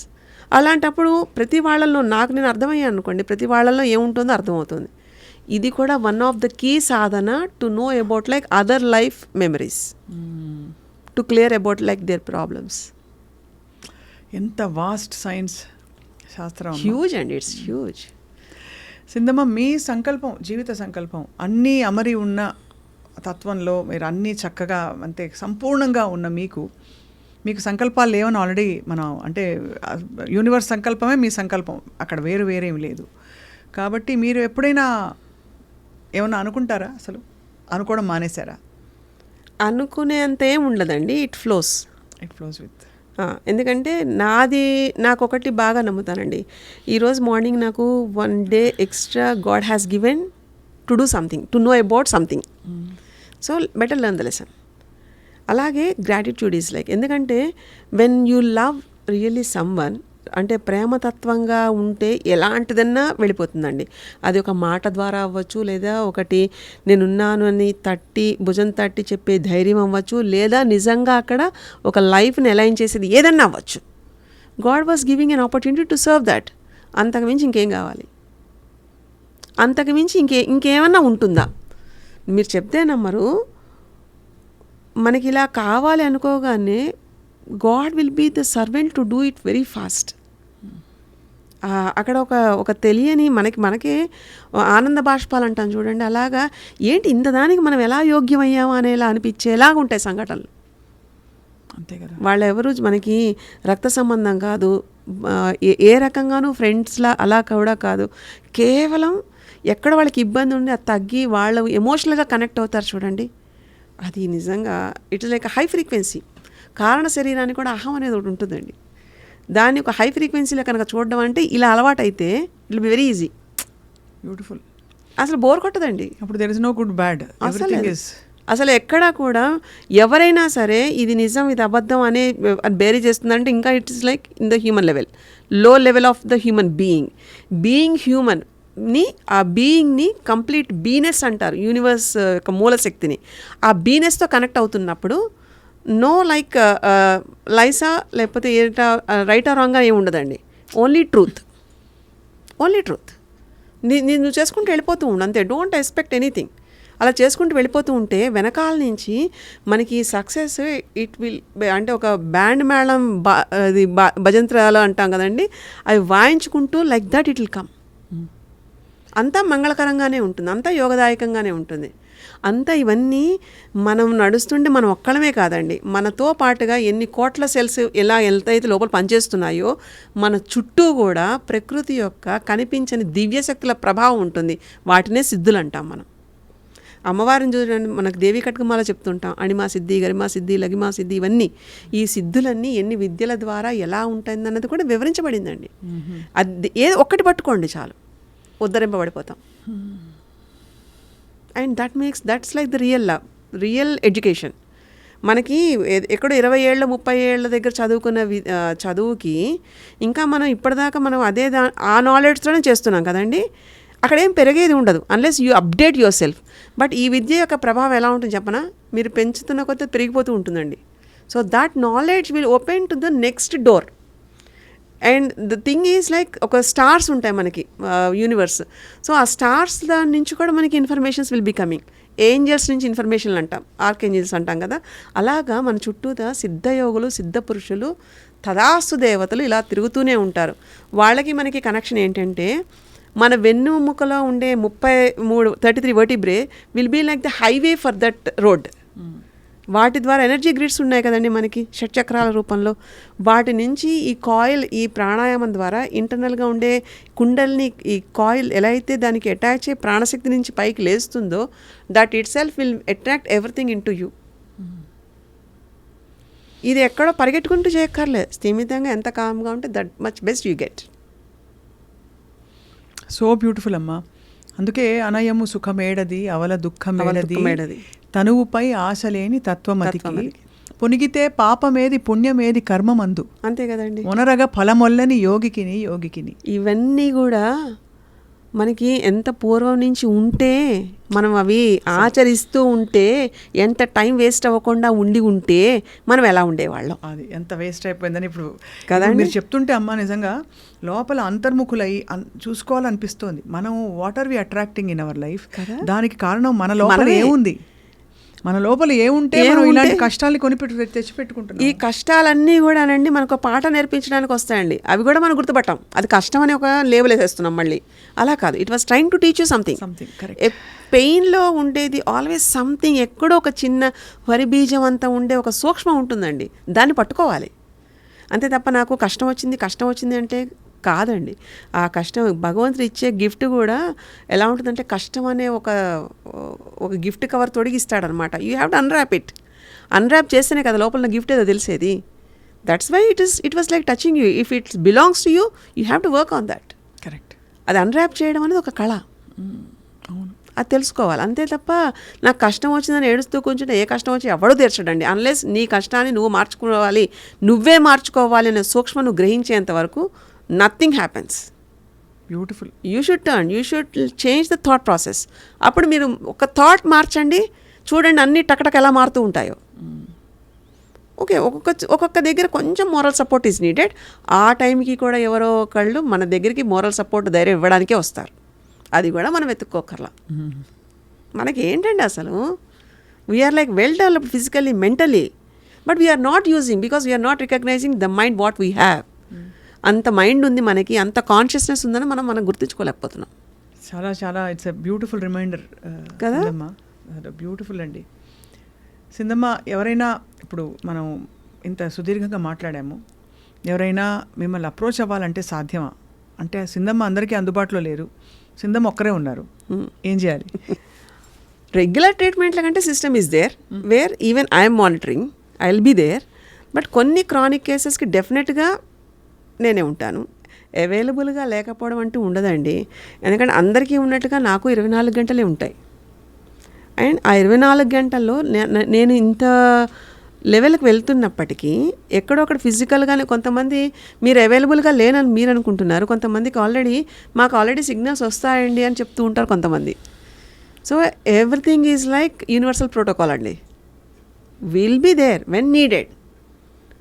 అలాంటప్పుడు ప్రతి వాళ్ళల్లో నేను అర్థమయ్యాను అనుకోండి, ప్రతి వాళ్ళల్లో ఏముంటుందో అర్థమవుతుంది. ఇది కూడా వన్ ఆఫ్ ద కీ సాధన to know about like other life memories, to clear about like their problems. ఎంత వాస్ట్ సైన్స్ శాస్త్రం, huge and it's huge. Sindhamma, మీ సంకల్పం, జీవిత సంకల్పం అన్నీ అమరి ఉన్న తత్వంలో మీరు అన్నీ చక్కగా అంతే సంపూర్ణంగా ఉన్న మీకు సంకల్పాలు లేవని ఆల్రెడీ మనం అంటే యూనివర్స్ సంకల్పమే మీ సంకల్పం, అక్కడ వేరేం లేదు. కాబట్టి మీరు ఎప్పుడైనా ఏమన్నా అనుకుంటారా? అసలు అనుకోవడం మానేశారా? అనుకునేంత ఏం ఉండదండి, ఇట్ ఫ్లోస్ విత్. ఎందుకంటే నాకు ఒకటి బాగా నమ్ముతానండి. ఈరోజు మార్నింగ్ నాకు 1 day extra God has given to do something, to know about something. So better learn the lesson. అలాగే గ్రాటిట్యూడ్ ఈజ్ లైక్, ఎందుకంటే when you love really someone, అంటే ప్రేమతత్వంగా ఉంటే ఎలాంటిదన్నా వెళ్ళిపోతుందండి. అది ఒక మాట ద్వారా అవ్వచ్చు, లేదా ఒకటి నేనున్నాను అని భుజం తట్టి చెప్పే ధైర్యం అవ్వచ్చు, లేదా నిజంగా అక్కడ ఒక లైఫ్ని అలైన్ చేసేది ఏదన్నా అవ్వచ్చు. God was giving an opportunity to serve that. అంతకుమించి ఇంకేం కావాలి? అంతకుమించి ఇంకేమన్నా ఉంటుందా? మీరు చెప్తే నమ్మరు, మనకి ఇలా కావాలి అనుకోగానే God will be the servant to do it very fast. అక్కడ ఒక తెలియని మనకే ఆనంద బాష్పాలు అంటాం చూడండి, అలాగా ఏంటి ఇంతదానికి మనం ఎలా యోగ్యమయ్యామా అనేలా అనిపించేలాగా ఉంటాయి సంఘటనలు. అంతే కదా. వాళ్ళెవరు మనకి రక్త సంబంధం కాదు, ఏ రకంగానూ ఫ్రెండ్స్లా అలా కూడా కాదు. కేవలం ఎక్కడ వాళ్ళకి ఇబ్బంది ఉండి అది తగ్గి వాళ్ళు ఎమోషనల్గా కనెక్ట్ అవుతారు చూడండి, అది నిజంగా ఇట్స్ లైక్ హై ఫ్రీక్వెన్సీ. కారణ శరీరానికి కూడా అహం అనేది ఒకటి ఉంటుందండి. దాన్ని ఒక హై ఫ్రీక్వెన్సీలో కనుక చూడడం అంటే ఇలా అలవాటైతే it will be very easy. Beautiful. అసలు బోర్ కొట్టదండి. అప్పుడు there is no good bad, అసలు ఎక్కడా కూడా ఎవరైనా సరే ఇది నిజం ఇది అబద్ధం అనే బేరీ చేస్తుందంటే ఇంకా it's like in the human level, low level of the human being human ని, ఆ బీయింగ్ని కంప్లీట్ బీనెస్ అంటారు, యూనివర్స్ యొక్క మూలశక్తిని. ఆ బీనెస్తో కనెక్ట్ అవుతున్నప్పుడు నో లైక్ లైసా లేకపోతే రైట్ ఆర్ రాంగ్గా ఏమి ఉండదండి. Only truth. నువ్వు చేసుకుంటూ వెళ్ళిపోతూ ఉండు అంతే. Don't expect anything. అలా చేసుకుంటూ వెళ్ళిపోతూ ఉంటే వెనకాల నుంచి మనకి సక్సెస్ ఇట్ విల్, అంటే ఒక బ్యాండ్ మేళం అది భజంత్రాలు అంటాం కదండి, అవి వాయించుకుంటూ like that it will come. అంతా మంగళకరంగానే ఉంటుంది, అంతా యోగదాయకంగానే ఉంటుంది. అంతా ఇవన్నీ మనం నడుస్తుంటే మనం ఒక్కడమే కాదండి, మనతో పాటుగా ఎన్ని కోట్ల సెల్స్ ఎలా ఎంతైతే లోపల పనిచేస్తున్నాయో మన చుట్టూ కూడా ప్రకృతి యొక్క కనిపించని దివ్యశక్తుల ప్రభావం ఉంటుంది. వాటినే సిద్ధులు అంటాం మనం. అమ్మవారిని చూడండి, మనకు దేవి కట్కమాల చెప్తుంటాం, అణిమా సిద్ధి, గరిమా సిద్ధి, లగిమా సిద్ధి, ఇవన్నీ ఈ సిద్ధులన్నీ ఎన్ని విద్యల ద్వారా ఎలా ఉంటుందన్నది కూడా వివరించబడిందండి. అది ఏదో ఒక్కటి పట్టుకోండి చాలు, ఉద్ధరింపబడిపోతాం. And that's like the real education. మనకి ఎక్కడో 20 ఏళ్ళ 30 ఏళ్ళ దగ్గర చదువుకున్న చదువుకి ఇంకా మనం ఇప్పటిదాకా మనం అదే ఆ నాలెడ్జ్తోనే చేస్తున్నాం కదండి. అక్కడ ఏం పెరిగేది ఉండదు unless you update your self. But ఈ విద్య యొక్క ప్రభావం ఎలా ఉంటుంది చెప్పనా, మీరు పెంచుతున్న కొద్దీ పెరిగిపోతూ ఉంటుందండి. So that knowledge will open to the next door. And the thing is like ఒక స్టార్స్ ఉంటాయి మనకి యూనివర్స్. సో ఆ స్టార్స్ దాని నుంచి కూడా మనకి informations will be coming. Angels నుంచి ఇన్ఫర్మేషన్లు అంటాం, ఆర్కేంజల్స్ అంటాం కదా. అలాగా మన చుట్టూతా సిద్ధయోగులు, సిద్ధ పురుషులు, తదాస్తు దేవతలు ఇలా తిరుగుతూనే ఉంటారు. వాళ్ళకి మనకి కనెక్షన్ ఏంటంటే, మన వెన్నుముకలో ఉండే 33 vertebrae will be like the highway for that road. వాటి ద్వారా ఎనర్జీ గ్రిడ్స్ ఉన్నాయి కదండి మనకి షట్చక్రాల రూపంలో. వాటి నుంచి ఈ కాయిల్, ఈ ప్రాణాయామం ద్వారా ఇంటర్నల్గా ఉండే కుండల్ని, ఈ కాయిల్ ఎలా అయితే దానికి అటాచ్ అయ్యి ప్రాణశక్తి నుంచి పైకి లేస్తుందో, that itself will attract everything into you. ఇది ఎక్కడో పరిగెట్టుకుంటూ చేయక్కర్లేదు, స్థిమితంగా ఎంత కామ్గా ఉంటే that much best you get. So beautiful అమ్మా. అందుకే అనయము సుఖమేడది, అవల దుఃఖమేడది, తనువుపై ఆశలేని తత్వమతికి, పొనిగితే పాపమేది పుణ్యమేది కర్మమందు, అంతే కదండి. మొనరగ ఫలమొల్లని యోగికిని. ఇవన్నీ కూడా మనకి ఎంత పూర్వం నుంచి ఉంటే, మనం అవి ఆచరిస్తూ ఉంటే, ఎంత టైం వేస్ట్ అవ్వకుండా ఉంటే మనం ఎలా ఉండేవాళ్ళం. అది ఎంత వేస్ట్ అయిపోయిందని ఇప్పుడు కదండి మీరు చెప్తుంటే అమ్మ, నిజంగా లోపల అంతర్ముఖులై చూసుకోవాలనిపిస్తోంది. మనం what are we attracting in our life, దానికి కారణం మన లోపల ఏముంది, మన లోపల ఏముంటే మనం ఇలాంటి కష్టాన్ని తెచ్చిపెట్టుకుంటున్నాం. ఈ కష్టాలన్నీ కూడానండి మనకు పాట నేర్పించడానికి వస్తాయండి. అవి కూడా మనం గుర్తుపట్టాం, అది కష్టం అని ఒక లేబుల్ వేసేస్తున్నాం మళ్ళీ. అలా కాదు, it was trying to teach you something. పెయిన్లో ఉండేది ఆల్వేస్ సంథింగ్, ఎక్కడో ఒక చిన్న వరి బీజం అంతా ఉండే ఒక సూక్ష్మం ఉంటుందండి, దాన్ని పట్టుకోవాలి అంతే తప్ప నాకు కష్టం వచ్చింది అంటే కాదండి. ఆ కష్టం భగవంతుడు ఇచ్చే గిఫ్ట్ కూడా ఎలా ఉంటుందంటే, కష్టం అనే ఒక గిఫ్ట్ కవర్ తొడిగిస్తాడనమాట. యూ హ్యావ్ టు అన్రాప్ చేస్తేనే కదా లోపల గిఫ్ట్ ఏదో తెలిసేది. That's why it was like touching you. If it's belongs to you, you have to work on that. Correct. అది అన్రాప్ చేయడం అనేది ఒక కళ. అవును, అది తెలుసుకోవాలి అంతే తప్ప, నాకు కష్టం వచ్చిందని ఏడుస్తూ కూర్చుంటే ఏ కష్టం వచ్చి ఎవడో తీర్చడండి. అన్లెస్ నీ కష్టాన్ని నువ్వు నువ్వే మార్చుకోవాలి అనే సూక్ష్మ నువ్వు గ్రహించేంత వరకు nothing happens. Beautiful. You should change the thought process. అప్పుడు మీరు ఒక థాట్ మార్చండి, చూడండి అన్ని టకటక ఎలా మారుతూ ఉంటాయో. ఓకే, ఒక్కొక్క దగ్గర కొంచెం మోరల్ సపోర్ట్ ఈజ్ నీడెడ్. ఆ టైంకి కూడా ఎవరో ఒకళ్ళు మన దగ్గరికి మోరల్ సపోర్ట్, ధైర్యం ఇవ్వడానికే వస్తారు. అది కూడా మనం వెతుక్కోకర్లా. మనకి ఏంటండి అసలు, we are like well developed physically, mentally, but we are not using, because we are not recognising the mind what we have. అంత మైండ్ ఉంది మనకి, అంత కాన్షియస్నెస్ ఉందని మనం గుర్తించుకోలేకపోతున్నాం. చాలా చాలా ఇట్స్ ఎ బ్యూటిఫుల్ రిమైండర్ కదా. బ్యూటిఫుల్ అండి. సింధమ్మ, ఎవరైనా ఇప్పుడు మనం ఇంత సుదీర్ఘంగా మాట్లాడాము, ఎవరైనా మిమ్మల్ని అప్రోచ్ అవ్వాలంటే సాధ్యమా? అంటే సింధమ్మ అందరికీ అందుబాటులో లేరు, సింధమ్మ ఒక్కరే ఉన్నారు, ఏం చేయాలి? రెగ్యులర్ ట్రీట్మెంట్ల కంటే system is there where even I'm monitoring, I will be there. But కొన్ని క్రానిక్ కేసెస్కి డెఫినెట్గా నేనే ఉంటాను. అవైలబుల్గా లేకపోవడం అంటూ ఉండదండి. ఎందుకంటే అందరికీ ఉన్నట్టుగా నాకు 24 గంటలే ఉంటాయి. అండ్ ఆ 24 గంటల్లో నేను ఇంత లెవెల్కి వెళ్తున్నప్పటికీ ఎక్కడో అక్కడ ఫిజికల్గానే కొంతమంది మీరు అవైలబుల్గా లేనని మీరు అనుకుంటున్నారు, కొంతమందికి మాకు ఆల్రెడీ సిగ్నల్స్ వస్తాయండి అని చెప్తూ ఉంటారు కొంతమంది. So everything is like universal protocol అండి. Will be there when needed.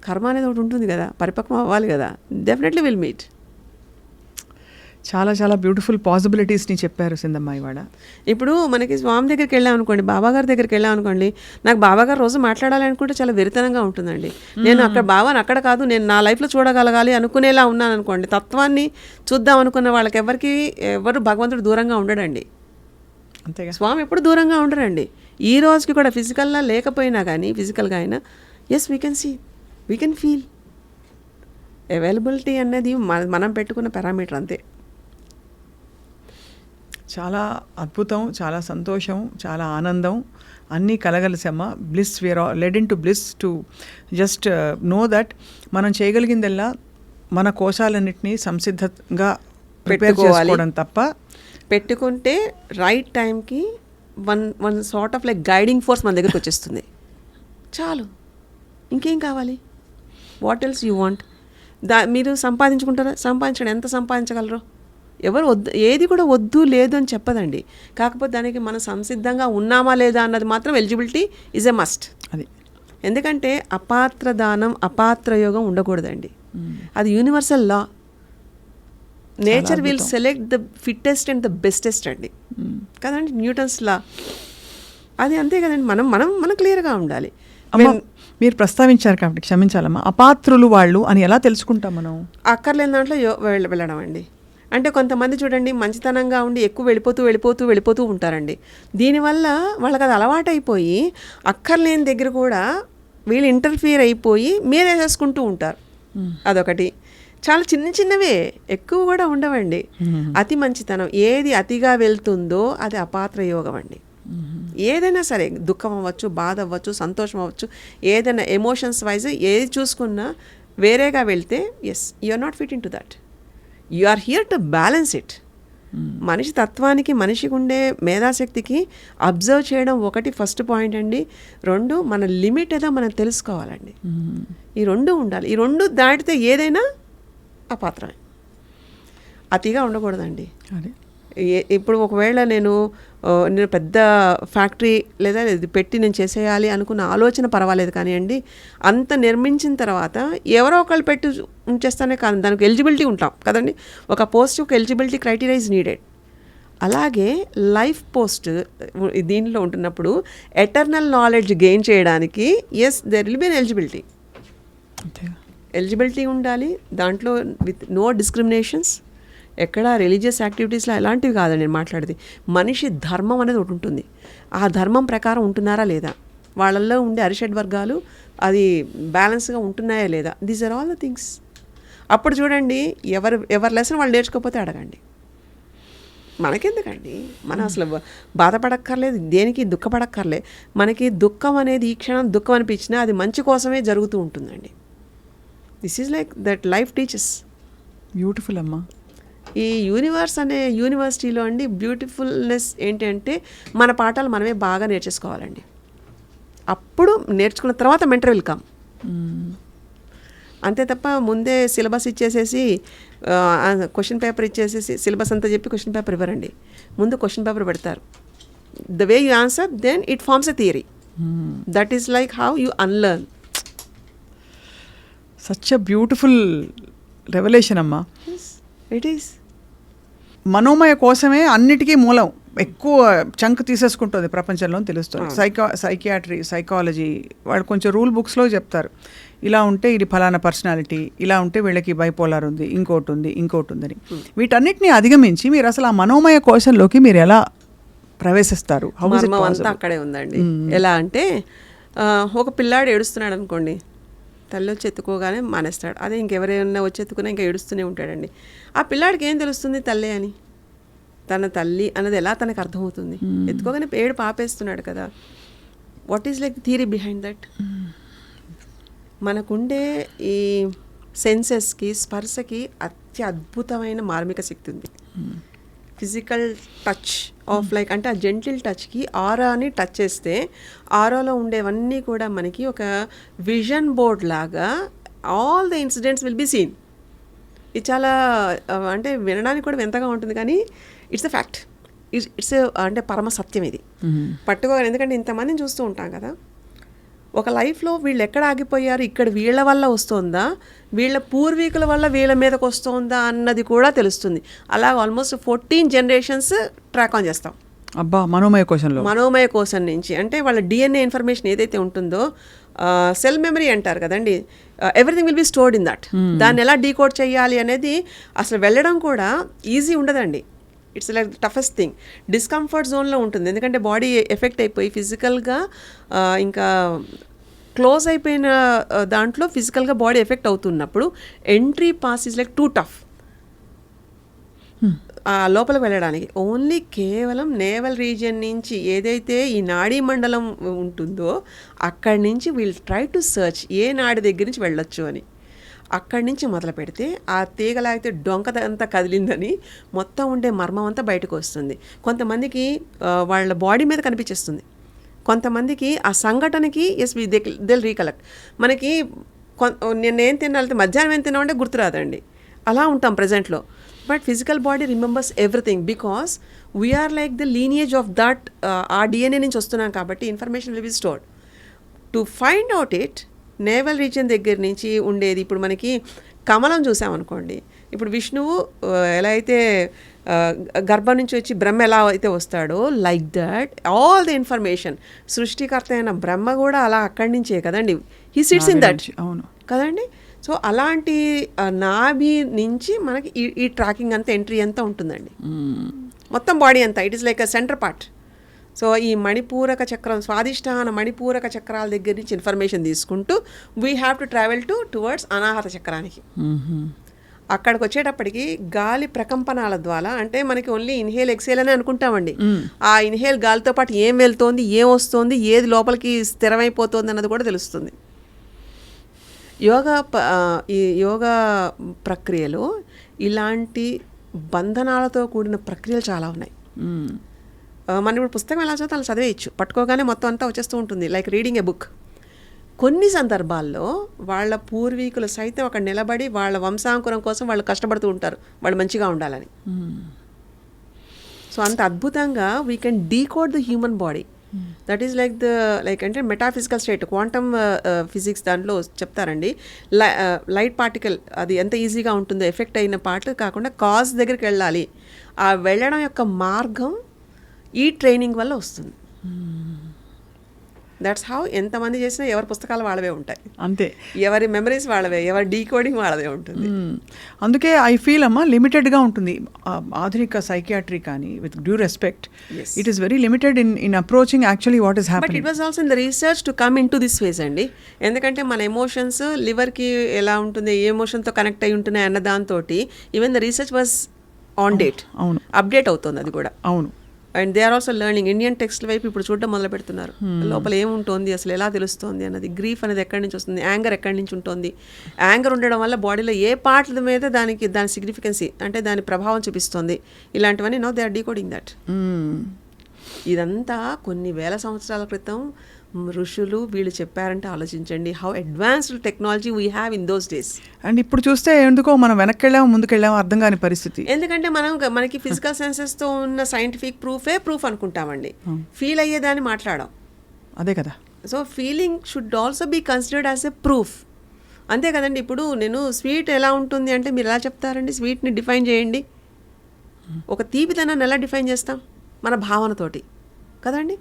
కర్మ అనేది ఒకటి ఉంటుంది కదా, పరిపక్వం అవ్వాలి కదా, డెఫినెట్లీ విల్ మీట్. చాలా చాలా బ్యూటిఫుల్ పాసిబిలిటీస్ని చెప్పారు సింధమ్మ ఇవాళ. ఇప్పుడు మనకి స్వామి దగ్గరికి వెళ్ళాం అనుకోండి, బాబాగారి దగ్గరికి వెళ్ళాం అనుకోండి, నాకు బాబాగారు రోజు మాట్లాడాలి అనుకుంటే చాలా వెరితనంగా ఉంటుందండి. నేను బాబాని అక్కడ కాదు, నేను నా లైఫ్లో చూడగలగాలి అనుకునేలా ఉన్నాను అనుకోండి, తత్వాన్ని చూద్దాం అనుకున్న వాళ్ళకి ఎవరు భగవంతుడు దూరంగా ఉండడండి. అంతేగా, స్వామి ఎప్పుడు దూరంగా ఉండరండి. ఈ రోజుకి కూడా ఫిజికల్గా లేకపోయినా కానీ, ఫిజికల్గా అయినా yes we can see, we can feel. Availability అనేది మనం పెట్టుకున్న పారామీటర్ అంతే. చాలా అద్భుతం, చాలా సంతోషం, చాలా ఆనందం, అన్నీ కలగలిసమ్మ. Bliss, we are led into bliss to just know that మనం చేయగలిగిందల్లా మన కోశాలన్నింటినీ సంసిద్ధంగా ప్రిపేర్ చేసుకోవడం తప్ప. పెట్టుకుంటే రైట్ టైంకి one sort of like guiding force మన దగ్గరికి వచ్చేస్తుంది. చాలు, ఇంకేం కావాలి? What else you want? మీరు సంపాదించుకుంటారా? సంపాదించండి, ఎంత సంపాదించగలరు? ఎవరు వద్దు, ఏది కూడా వద్దు లేదు అని చెప్పదండి. కాకపోతే దానికి మనం సంసిద్ధంగా ఉన్నామా లేదా అన్నది మాత్రం ఎలిజిబిలిటీ ఈజ్ ఎ మస్ట్. అది ఎందుకంటే అపాత్ర దానం అపాత్ర యోగం ఉండకూడదండి. అది universal law. Nature will select the fittest and the bestest అండి, కదండి, న్యూటన్స్ లా. అది అంతే కదండి. మనం మనం మనం క్లియర్గా ఉండాలి. మీరు ప్రస్తావించారు కాబట్టి క్షమించాలమ్మా, అపాత్రులు వాళ్ళు అని ఎలా తెలుసుకుంటాం మనం? అక్కర్లేని దాంట్లో వెళ్ళడం అండి. అంటే కొంతమంది చూడండి మంచితనంగా ఉండి ఎక్కువ వెళ్ళిపోతూ ఉంటారండి. దీనివల్ల వాళ్ళకి అది అలవాటైపోయి అక్కర్లేని దగ్గర కూడా వీళ్ళు ఇంటర్ఫియర్ అయిపోయి మీరేసేసుకుంటూ ఉంటారు. అదొకటి. చాలా చిన్నవే, ఎక్కువ కూడా ఉండవండి. అతి మంచితనం ఏది అతిగా వెళ్తుందో అది అపాత్ర యోగం అండి. ఏదైనా సరే, దుఃఖం అవ్వచ్చు, బాధ అవ్వచ్చు, సంతోషం అవ్వచ్చు, ఏదైనా ఎమోషన్స్ వైజ్ ఏది చూసుకున్నా వేరేగా వెళ్తే yes, you are not fit in to that. You are here to balance it. మనిషి తత్వానికి, మనిషికి ఉండే మేధాశక్తికి అబ్జర్వ్ చేయడం ఒకటి ఫస్ట్ పాయింట్ అండి. 2, మన లిమిట్ ఏదో మనం తెలుసుకోవాలండి. ఈ 2 ఉండాలి. ఈ 2 దాటితే ఏదైనా అపాత్రమే. అతిగా ఉండకూడదండి. ఇప్పుడు ఒకవేళ నేను పెద్ద ఫ్యాక్టరీ లేదా ఇది పెట్టి నేను చేసేయాలి అనుకున్న ఆలోచన పర్వాలేదు కానివ్వండి, అంత నిర్మించిన తర్వాత ఎవరో ఒకళ్ళు పెట్టి ఉంచేస్తానే కాదు, దానికి ఎలిజిబిలిటీ ఉంటాం కదండి. ఒక పోస్ట్ ఒక ఎలిజిబిలిటీ క్రైటీరియా ఇస్ నీడెడ్. అలాగే లైఫ్ పోస్ట్ దీనిలో ఉంటున్నప్పుడు ఎటర్నల్ నాలెడ్జ్ గెయిన్ చేయడానికి yes there will be an eligibility. Eligibility ఉండాలి దాంట్లో, విత్ నో డిస్క్రిమినేషన్స్. ఎక్కడ రిలీజియస్ యాక్టివిటీస్లో ఎలాంటివి కాదండి నేను మాట్లాడేది. మనిషి ధర్మం అనేది ఒకటి ఉంటుంది. ఆ ధర్మం ప్రకారం ఉంటున్నారా లేదా, వాళ్ళల్లో ఉండే అరిషడ్ వర్గాలు అది బ్యాలెన్స్గా ఉంటున్నాయా లేదా, these are all the things. అప్పుడు చూడండి, ఎవరి లెసన్ వాళ్ళు నేర్చుకోకపోతే అడగండి. మనకెందుకండి, మనం అసలు బాధపడక్కర్లేదు, దేనికి దుఃఖపడక్కర్లే. మనకి దుఃఖం అనేది ఈ క్షణం దుఃఖం అనిపించినా అది మంచి కోసమే జరుగుతూ ఉంటుందండి. This is like that life teachers. Beautiful అమ్మా. ఈ యూనివర్స్ అనే యూనివర్సిటీలో అండి బ్యూటిఫుల్నెస్ ఏంటి అంటే మన పాఠాలు మనమే బాగా నేర్చేసుకోవాలండి. అప్పుడు నేర్చుకున్న తర్వాత మెంటర్ విల్ కమ్. అంతే తప్ప ముందే సిలబస్ ఇచ్చేసేసి క్వశ్చన్ పేపర్ ఇచ్చేసేసి సిలబస్ అంతా చెప్పి క్వశ్చన్ పేపర్ ఇవ్వరండి. ముందు క్వశ్చన్ పేపర్ పెడతారు. The way you answer then it forms a theory. That is like how you unlearn. Such a beautiful revolution అమ్మా. It is. మనోమయ కోసమే అన్నిటికీ మూలం, ఎక్కువ చంక్ తీసేసుకుంటుంది ప్రపంచంలో తెలుస్తుంది. సైకియాట్రీ, సైకాలజీ వాళ్ళు కొంచెం రూల్ బుక్స్లో చెప్తారు, ఇలా ఉంటే ఇది ఫలానా పర్సనాలిటీ, ఇలా ఉంటే వీళ్ళకి బైపోలార్ ఉంది, ఇంకోటి ఉందని. వీటన్నిటిని అధిగమించి మీరు అసలు ఆ మనోమయ కోశంలోకి మీరు ఎలా ప్రవేశిస్తారు? అంతా అక్కడే ఉందండి. ఎలా అంటే ఒక పిల్లాడు ఏడుస్తున్నాడు అనుకోండి, తల్లి వచ్చి ఎత్తుకోగానే మానేస్తాడు. అదే ఇంకెవరైనా వచ్చి ఎత్తుకున్నా ఇంకా ఏడుస్తూనే ఉంటాడండి. ఆ పిల్లాడికి ఏం తెలుస్తుంది తల్లి అని? తన తల్లి అన్నది ఎలా తనకు అర్థమవుతుంది? ఎత్తుకోగానే ఏడుపు ఆపేస్తున్నాడు కదా. What is like theory behind that? మనకుండే ఈ సెన్సెస్కి, స్పర్శకి అద్భుతమైన మార్మిక శక్తి ఉంది. ఫిజికల్ టచ్ ఆఫ్ లైక్ అంటే ఆ జెంటిల్ టచ్కి ఆరాని టచ్ చేస్తే ఆరాలో ఉండేవన్నీ కూడా మనకి ఒక విజన్ బోర్డ్ లాగా all the incidents will be seen. ఇది చాలా అంటే వినడానికి కూడా వింతగా ఉంటుంది కానీ ఇట్స్ ఎ ఫ్యాక్ట్. ఇట్స్ అంటే పరమ సత్యం ఇది. పట్టుకోవాలి. ఎందుకంటే ఇంతమందిని చూస్తూ ఉంటాం కదా, ఒక లైఫ్లో వీళ్ళు ఎక్కడ ఆగిపోయారు, ఇక్కడ వీళ్ళ వల్ల వస్తుందా, వీళ్ళ పూర్వీకుల వల్ల వీళ్ళ మీదకి వస్తుందా అన్నది కూడా తెలుస్తుంది. అలా ఆల్మోస్ట్ 14 జనరేషన్స్ ట్రాక్ ఆన్ చేస్తాం. అబ్బా, మనోమయ కోశంలో, మనోమయ కోశం నుంచి. అంటే వాళ్ళ డిఎన్ఏ ఇన్ఫర్మేషన్ ఏదైతే ఉంటుందో, సెల్ మెమరీ అంటారు కదండి, everything will be stored in that. దాన్ని ఎలా డీకోడ్ చేయాలి అనేది అసలు వెళ్ళడం కూడా ఈజీ ఉండదండి. It's like toughest thing. Discomfort జోన్లో ఉంటుంది. ఎందుకంటే బాడీ ఎఫెక్ట్ అయిపోయి ఫిజికల్గా ఇంకా క్లోజ్ అయిపోయిన దాంట్లో ఫిజికల్గా బాడీ ఎఫెక్ట్ అవుతున్నప్పుడు entry pass is like two tough. లోపలికి వెళ్ళడానికి ఓన్లీ కేవలం నేవల్ రీజియన్ నుంచి ఏదైతే ఈ నాడీ మండలం ఉంటుందో అక్కడి నుంచి వీల్ ట్రై టు సర్చ్ ఏ నాడి దగ్గర నుంచి వెళ్ళొచ్చు అని. అక్కడి నుంచి మొదలు పెడితే ఆ తీగలాగితే డొంక అంతా కదిలిందని మొత్తం ఉండే మర్మం అంతా బయటకు వస్తుంది. కొంతమందికి వాళ్ళ బాడీ మీద కనిపించేస్తుంది, కొంతమందికి ఆ సంఘటనకి ఎస్ దిల్ రీకలెక్ట్. మనకి నేనేం తినాలి, మధ్యాహ్నం ఏం తిన్నామంటే గుర్తురాదండి, అలా ఉంటాం ప్రజెంట్లో. But physical body remembers everything because we are like the lineage of that. ఆ డిఎన్ఏ నుంచి వస్తున్నాం కాబట్టి information will be stored. To find out it navel region దగ్గర నుంచి ఉండేది. ఇప్పుడు మనకి కమలం చూసామనుకోండి, ఇప్పుడు విష్ణువు ఎలా అయితే గర్భం నుంచి వచ్చి బ్రహ్మ ఎలా అయితే వస్తాడో like that all the information సృష్టికర్త అయిన బ్రహ్మ కూడా అలా అక్కడి నుంచే కదండి, హీ సిట్స్ ఇన్ దట్. అవును కదండి. సో అలాంటి నాభి నుంచి మనకి ఈ ట్రాకింగ్ అంతా ఎంట్రీ అంతా ఉంటుందండి, మొత్తం బాడీ అంతా. It is like a centre part. So ఈ మణిపూరక చక్రం, స్వాదిష్టాన మణిపూరక చక్రాల దగ్గర నుంచి ఇన్ఫర్మేషన్ తీసుకుంటూ we have to travel towards అనాహత చక్రానికి. అక్కడికి వచ్చేటప్పటికి గాలి ప్రకంపనాల ద్వారా, అంటే మనకి ఓన్లీ ఇన్హేల్ ఎక్సేల్ అని అనుకుంటామండి, ఆ ఇన్హేల్ గాలితో పాటు ఏం వెళ్తోంది, ఏం వస్తోంది, ఏది లోపలికి స్థిరమైపోతుంది అన్నది కూడా తెలుస్తుంది. ఈ యోగా ప్రక్రియలో ఇలాంటి బంధనాలతో కూడిన ప్రక్రియలు చాలా ఉన్నాయి. మనం ఇప్పుడు పుస్తకం ఎలా చదువుతా అలా చదివేయచ్చు, పట్టుకోగానే మొత్తం అంతా వచ్చేస్తూ ఉంటుంది, లైక్ రీడింగ్ ఏ బుక్. కొన్ని సందర్భాల్లో వాళ్ళ పూర్వీకులు సైతం అక్కడ నిలబడి వాళ్ళ వంశాంకురం కోసం వాళ్ళు కష్టపడుతూ ఉంటారు, వాళ్ళు మంచిగా ఉండాలని. సో అంత అద్భుతంగా we can decode the human body. That is like అంటే మెటాఫిజికల్ స్టేట్, క్వాంటమ్ ఫిజిక్స్ దాంట్లో చెప్తారండి. లైట్ పార్టికల్ అది ఎంత ఈజీగా ఉంటుందో, ఎఫెక్ట్ అయిన పార్ట్ కాకుండా కాజ్ దగ్గరికి వెళ్ళాలి. ఆ వెళ్ళడం యొక్క మార్గం ఈ ట్రైనింగ్ వల్ల వస్తుంది. దట్స్ హౌ ఎంతమంది చేసినా ఎవరి పుస్తకాలు వాళ్ళవే ఉంటాయి, అంతే, ఎవరి మెమరీస్ వాళ్ళవే, ఎవరి డీకోడింగ్ వాళ్ళదే ఉంటుంది. అందుకే ఐ ఫీల్ అమ్మా లిమిటెడ్గా ఉంటుంది ఆధునిక సైకియాట్రీ కానీ, with due respect, it is very limited in approaching actually what is happening. But it was also in the research to come in to this phase అండి. ఎందుకంటే మన ఎమోషన్స్ లివర్కి ఎలా ఉంటుంది, ఏ ఎమోషన్తో కనెక్ట్ అయి ఉంటున్నాయి అన్న దాంతో even the research was on date. అవును, అప్డేట్ అవుతుంది అది కూడా. అవును. And they are also learning. Indian text వైపు ఇప్పుడు చూడడం మొదలు పెడుతున్నారు. లోపల ఏముంటుంది, అసలు ఎలా తెలుస్తుంది అన్నది, గ్రీఫ్ అనేది ఎక్కడి నుంచి వస్తుంది, యాంగర్ ఎక్కడి నుంచి ఉంటుంది, యాంగర్ ఉండడం వల్ల బాడీలో ఏ పార్ట్ల మీద దాని సిగ్నిఫికెన్సీ అంటే దాని ప్రభావం చూపిస్తుంది, ఇలాంటివన్నీ no they are decoding that. ఇదంతా కొన్ని వేల సంవత్సరాల క్రితం ఋషులు వీళ్ళు చెప్పారంటే ఆలోచించండి, how advanced technology we have in those days. అండ్ ఇప్పుడు చూస్తే ఎందుకో మనం వెనక్కి వెళ్ళాము ముందుకు వెళ్ళాము అర్థం కాని పరిస్థితి. ఎందుకంటే మనకి ఫిజికల్ సెన్సెస్తో ఉన్న సైంటిఫిక్ ప్రూఫ్ అనుకుంటామండి, ఫీల్ అయ్యేదాన్ని మాట్లాడాం, అదే కదా. So feeling should also be considered as a proof, అంతే కదండి. ఇప్పుడు నేను స్వీట్ ఎలా ఉంటుంది అంటే మీరు ఎలా చెప్తారండి, స్వీట్ని డిఫైన్ చేయండి. ఒక తీపిదనాన్ని ఎలా డిఫైన్ చేస్తాం, మన భావనతోటి కదండి.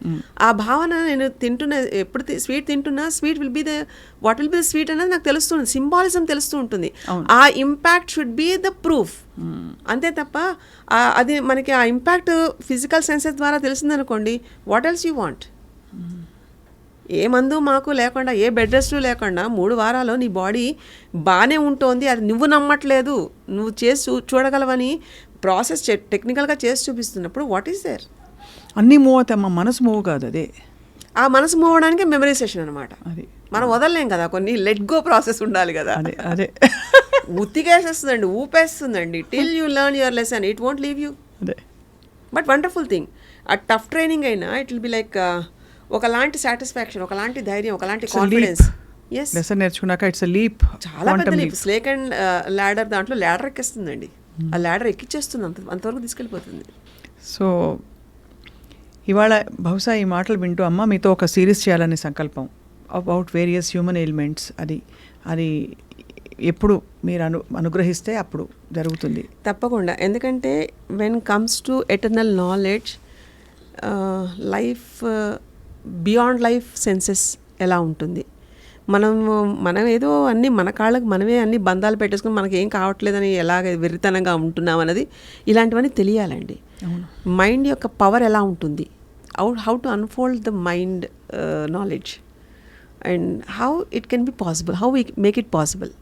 ఆ భావన నేను తింటున్న, ఎప్పుడు స్వీట్ తింటున్నా, sweet will be the what will be the sweet అనేది నాకు తెలుస్తుంది, సింబాలిజం తెలుస్తూ ఉంటుంది. ఆ impact should be the proof, అంతే తప్ప అది మనకి ఆ ఇంపాక్ట్ ఫిజికల్ సెన్సెస్ ద్వారా తెలిసిందనుకోండి, వాట్ ఎల్స్ యూ వాంట్. ఏ మందు మాకు లేకుండా, ఏ బెడ్ రెస్ట్ లేకుండా 3 వారాలు నీ బాడీ బాగానే ఉంటుంది, అది నువ్వు నమ్మట్లేదు, నువ్వు చేసి చూడగలవని ప్రాసెస్ టెక్నికల్గా చేసి చూపిస్తున్నప్పుడు వాట్ ఈస్ దేర్. అన్నీ మూవ్ అవుతాయి, మా మనసు మూవ్ కాదు. అదే ఆ మనసు మూవ్ అవడానికి మెమరైజేషన్ అనమాట. అది మనం వదలలేం కదా, కొన్ని లెట్ గో ప్రాసెస్ ఉండాలి కదా. అదే అదే ఉత్తికేసేస్తుందండి, ఊపేస్తుందండి, till you learn your lesson it won't leave you. అదే బట్ వండర్ఫుల్ థింగ్, ఆ టఫ్ ట్రైనింగ్ అయినా ఇట్ విల్ బి లైక్ ఒకలాంటి సాటిస్ఫాక్షన్, ఒకలాంటి ధైర్యం, ఒకలాంటి కాన్ఫిడెన్స్. ఎస్, లెసన్ నేర్చుకున్నాక ఇట్స్ ఎ లీప్, చాలా పెద్ద లీప్. స్నేక్ అండ్ ల్యాడర్, దాంట్లో ల్యాడర్ ఎక్కేస్తుందండి, ఆ ల్యాడర్ ఎక్కిచ్చేస్తుంది, అంతవరకు తీసుకెళ్ళిపోతుంది. సో ఇవాళ బహుశా ఈ మాటలు వింటూ అమ్మ మీతో ఒక సిరీస్ చేయాలనే సంకల్పం అబౌట్ వేరియస్ హ్యూమన్ ఎలిమెంట్స్. అది ఎప్పుడు మీరు అనుగ్రహిస్తే అప్పుడు జరుగుతుంది తప్పకుండా. ఎందుకంటే when comes to eternal knowledge, life beyond life senses ఎలా ఉంటుంది, మనం ఏదో అన్నీ మన కాళ్ళకి మనమే అన్ని బంధాలు పెట్టేసుకుని మనకి ఏం కావట్లేదని ఎలాగ వెర్రితనంగా ఉంటున్నాం అన్నది, ఇలాంటివన్నీ తెలియాలండి. మైండ్ యొక్క పవర్ ఎలా ఉంటుంది, how to unfold the mind knowledge and how it can be possible, how we make it possible.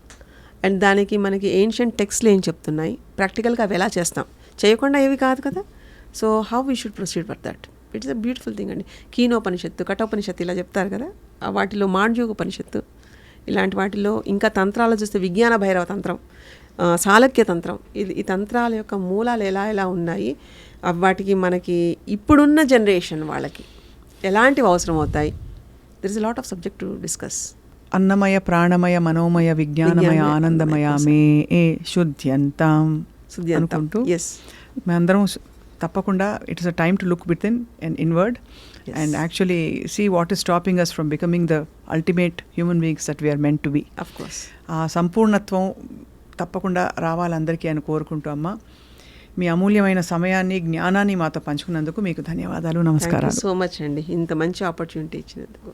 And దానికి మనకి ఏన్షియంట్ టెక్స్ట్లు ఏం చెప్తున్నాయి, ప్రాక్టికల్గా అవి ఎలా చేస్తాం, చేయకుండా ఏవి కాదు కదా. So how we should proceed for that. It's a beautiful thing అండి. కీనోపనిషత్తు, కఠోపనిషత్తు ఇలా చెప్తారు కదా, వాటిలో మాండ్యూకోపనిషత్తు ఇలాంటి వాటిలో ఇంకా తంత్రాలు చూస్తే విజ్ఞాన భైరవ తంత్రం, సాళక్య తంత్రం, ఈ తంత్రాల యొక్క మూలాలు ఎలా ఉన్నాయి, వాటికి మనకి ఇప్పుడున్న జనరేషన్ వాళ్ళకి ఎలాంటివి అవసరం అవుతాయి. There is a lot of subject to discuss. అన్నమయ ప్రాణమయ మనోమయ విజ్ఞానమయ ఆనందమయ మే ఏ శుద్ధ్యంతాం అనుకుంటూ మేమందరం తప్పకుండా it is a time to look with in and inward and actually see what is stopping us from becoming the ultimate human beings that we are meant to be. Of course. సంపూర్ణత్వం తప్పకుండా రావాలందరికీ అని కోరుకుంటూ అమ్మ, మీ అమూల్యమైన సమయాన్ని జ్ఞానాన్ని మాతో పంచుకున్నందుకు మీకు ధన్యవాదాలు, నమస్కారాలు. సో మచ్ అండి, ఇంత మంచి ఆపర్చునిటీ ఇచ్చినందుకు.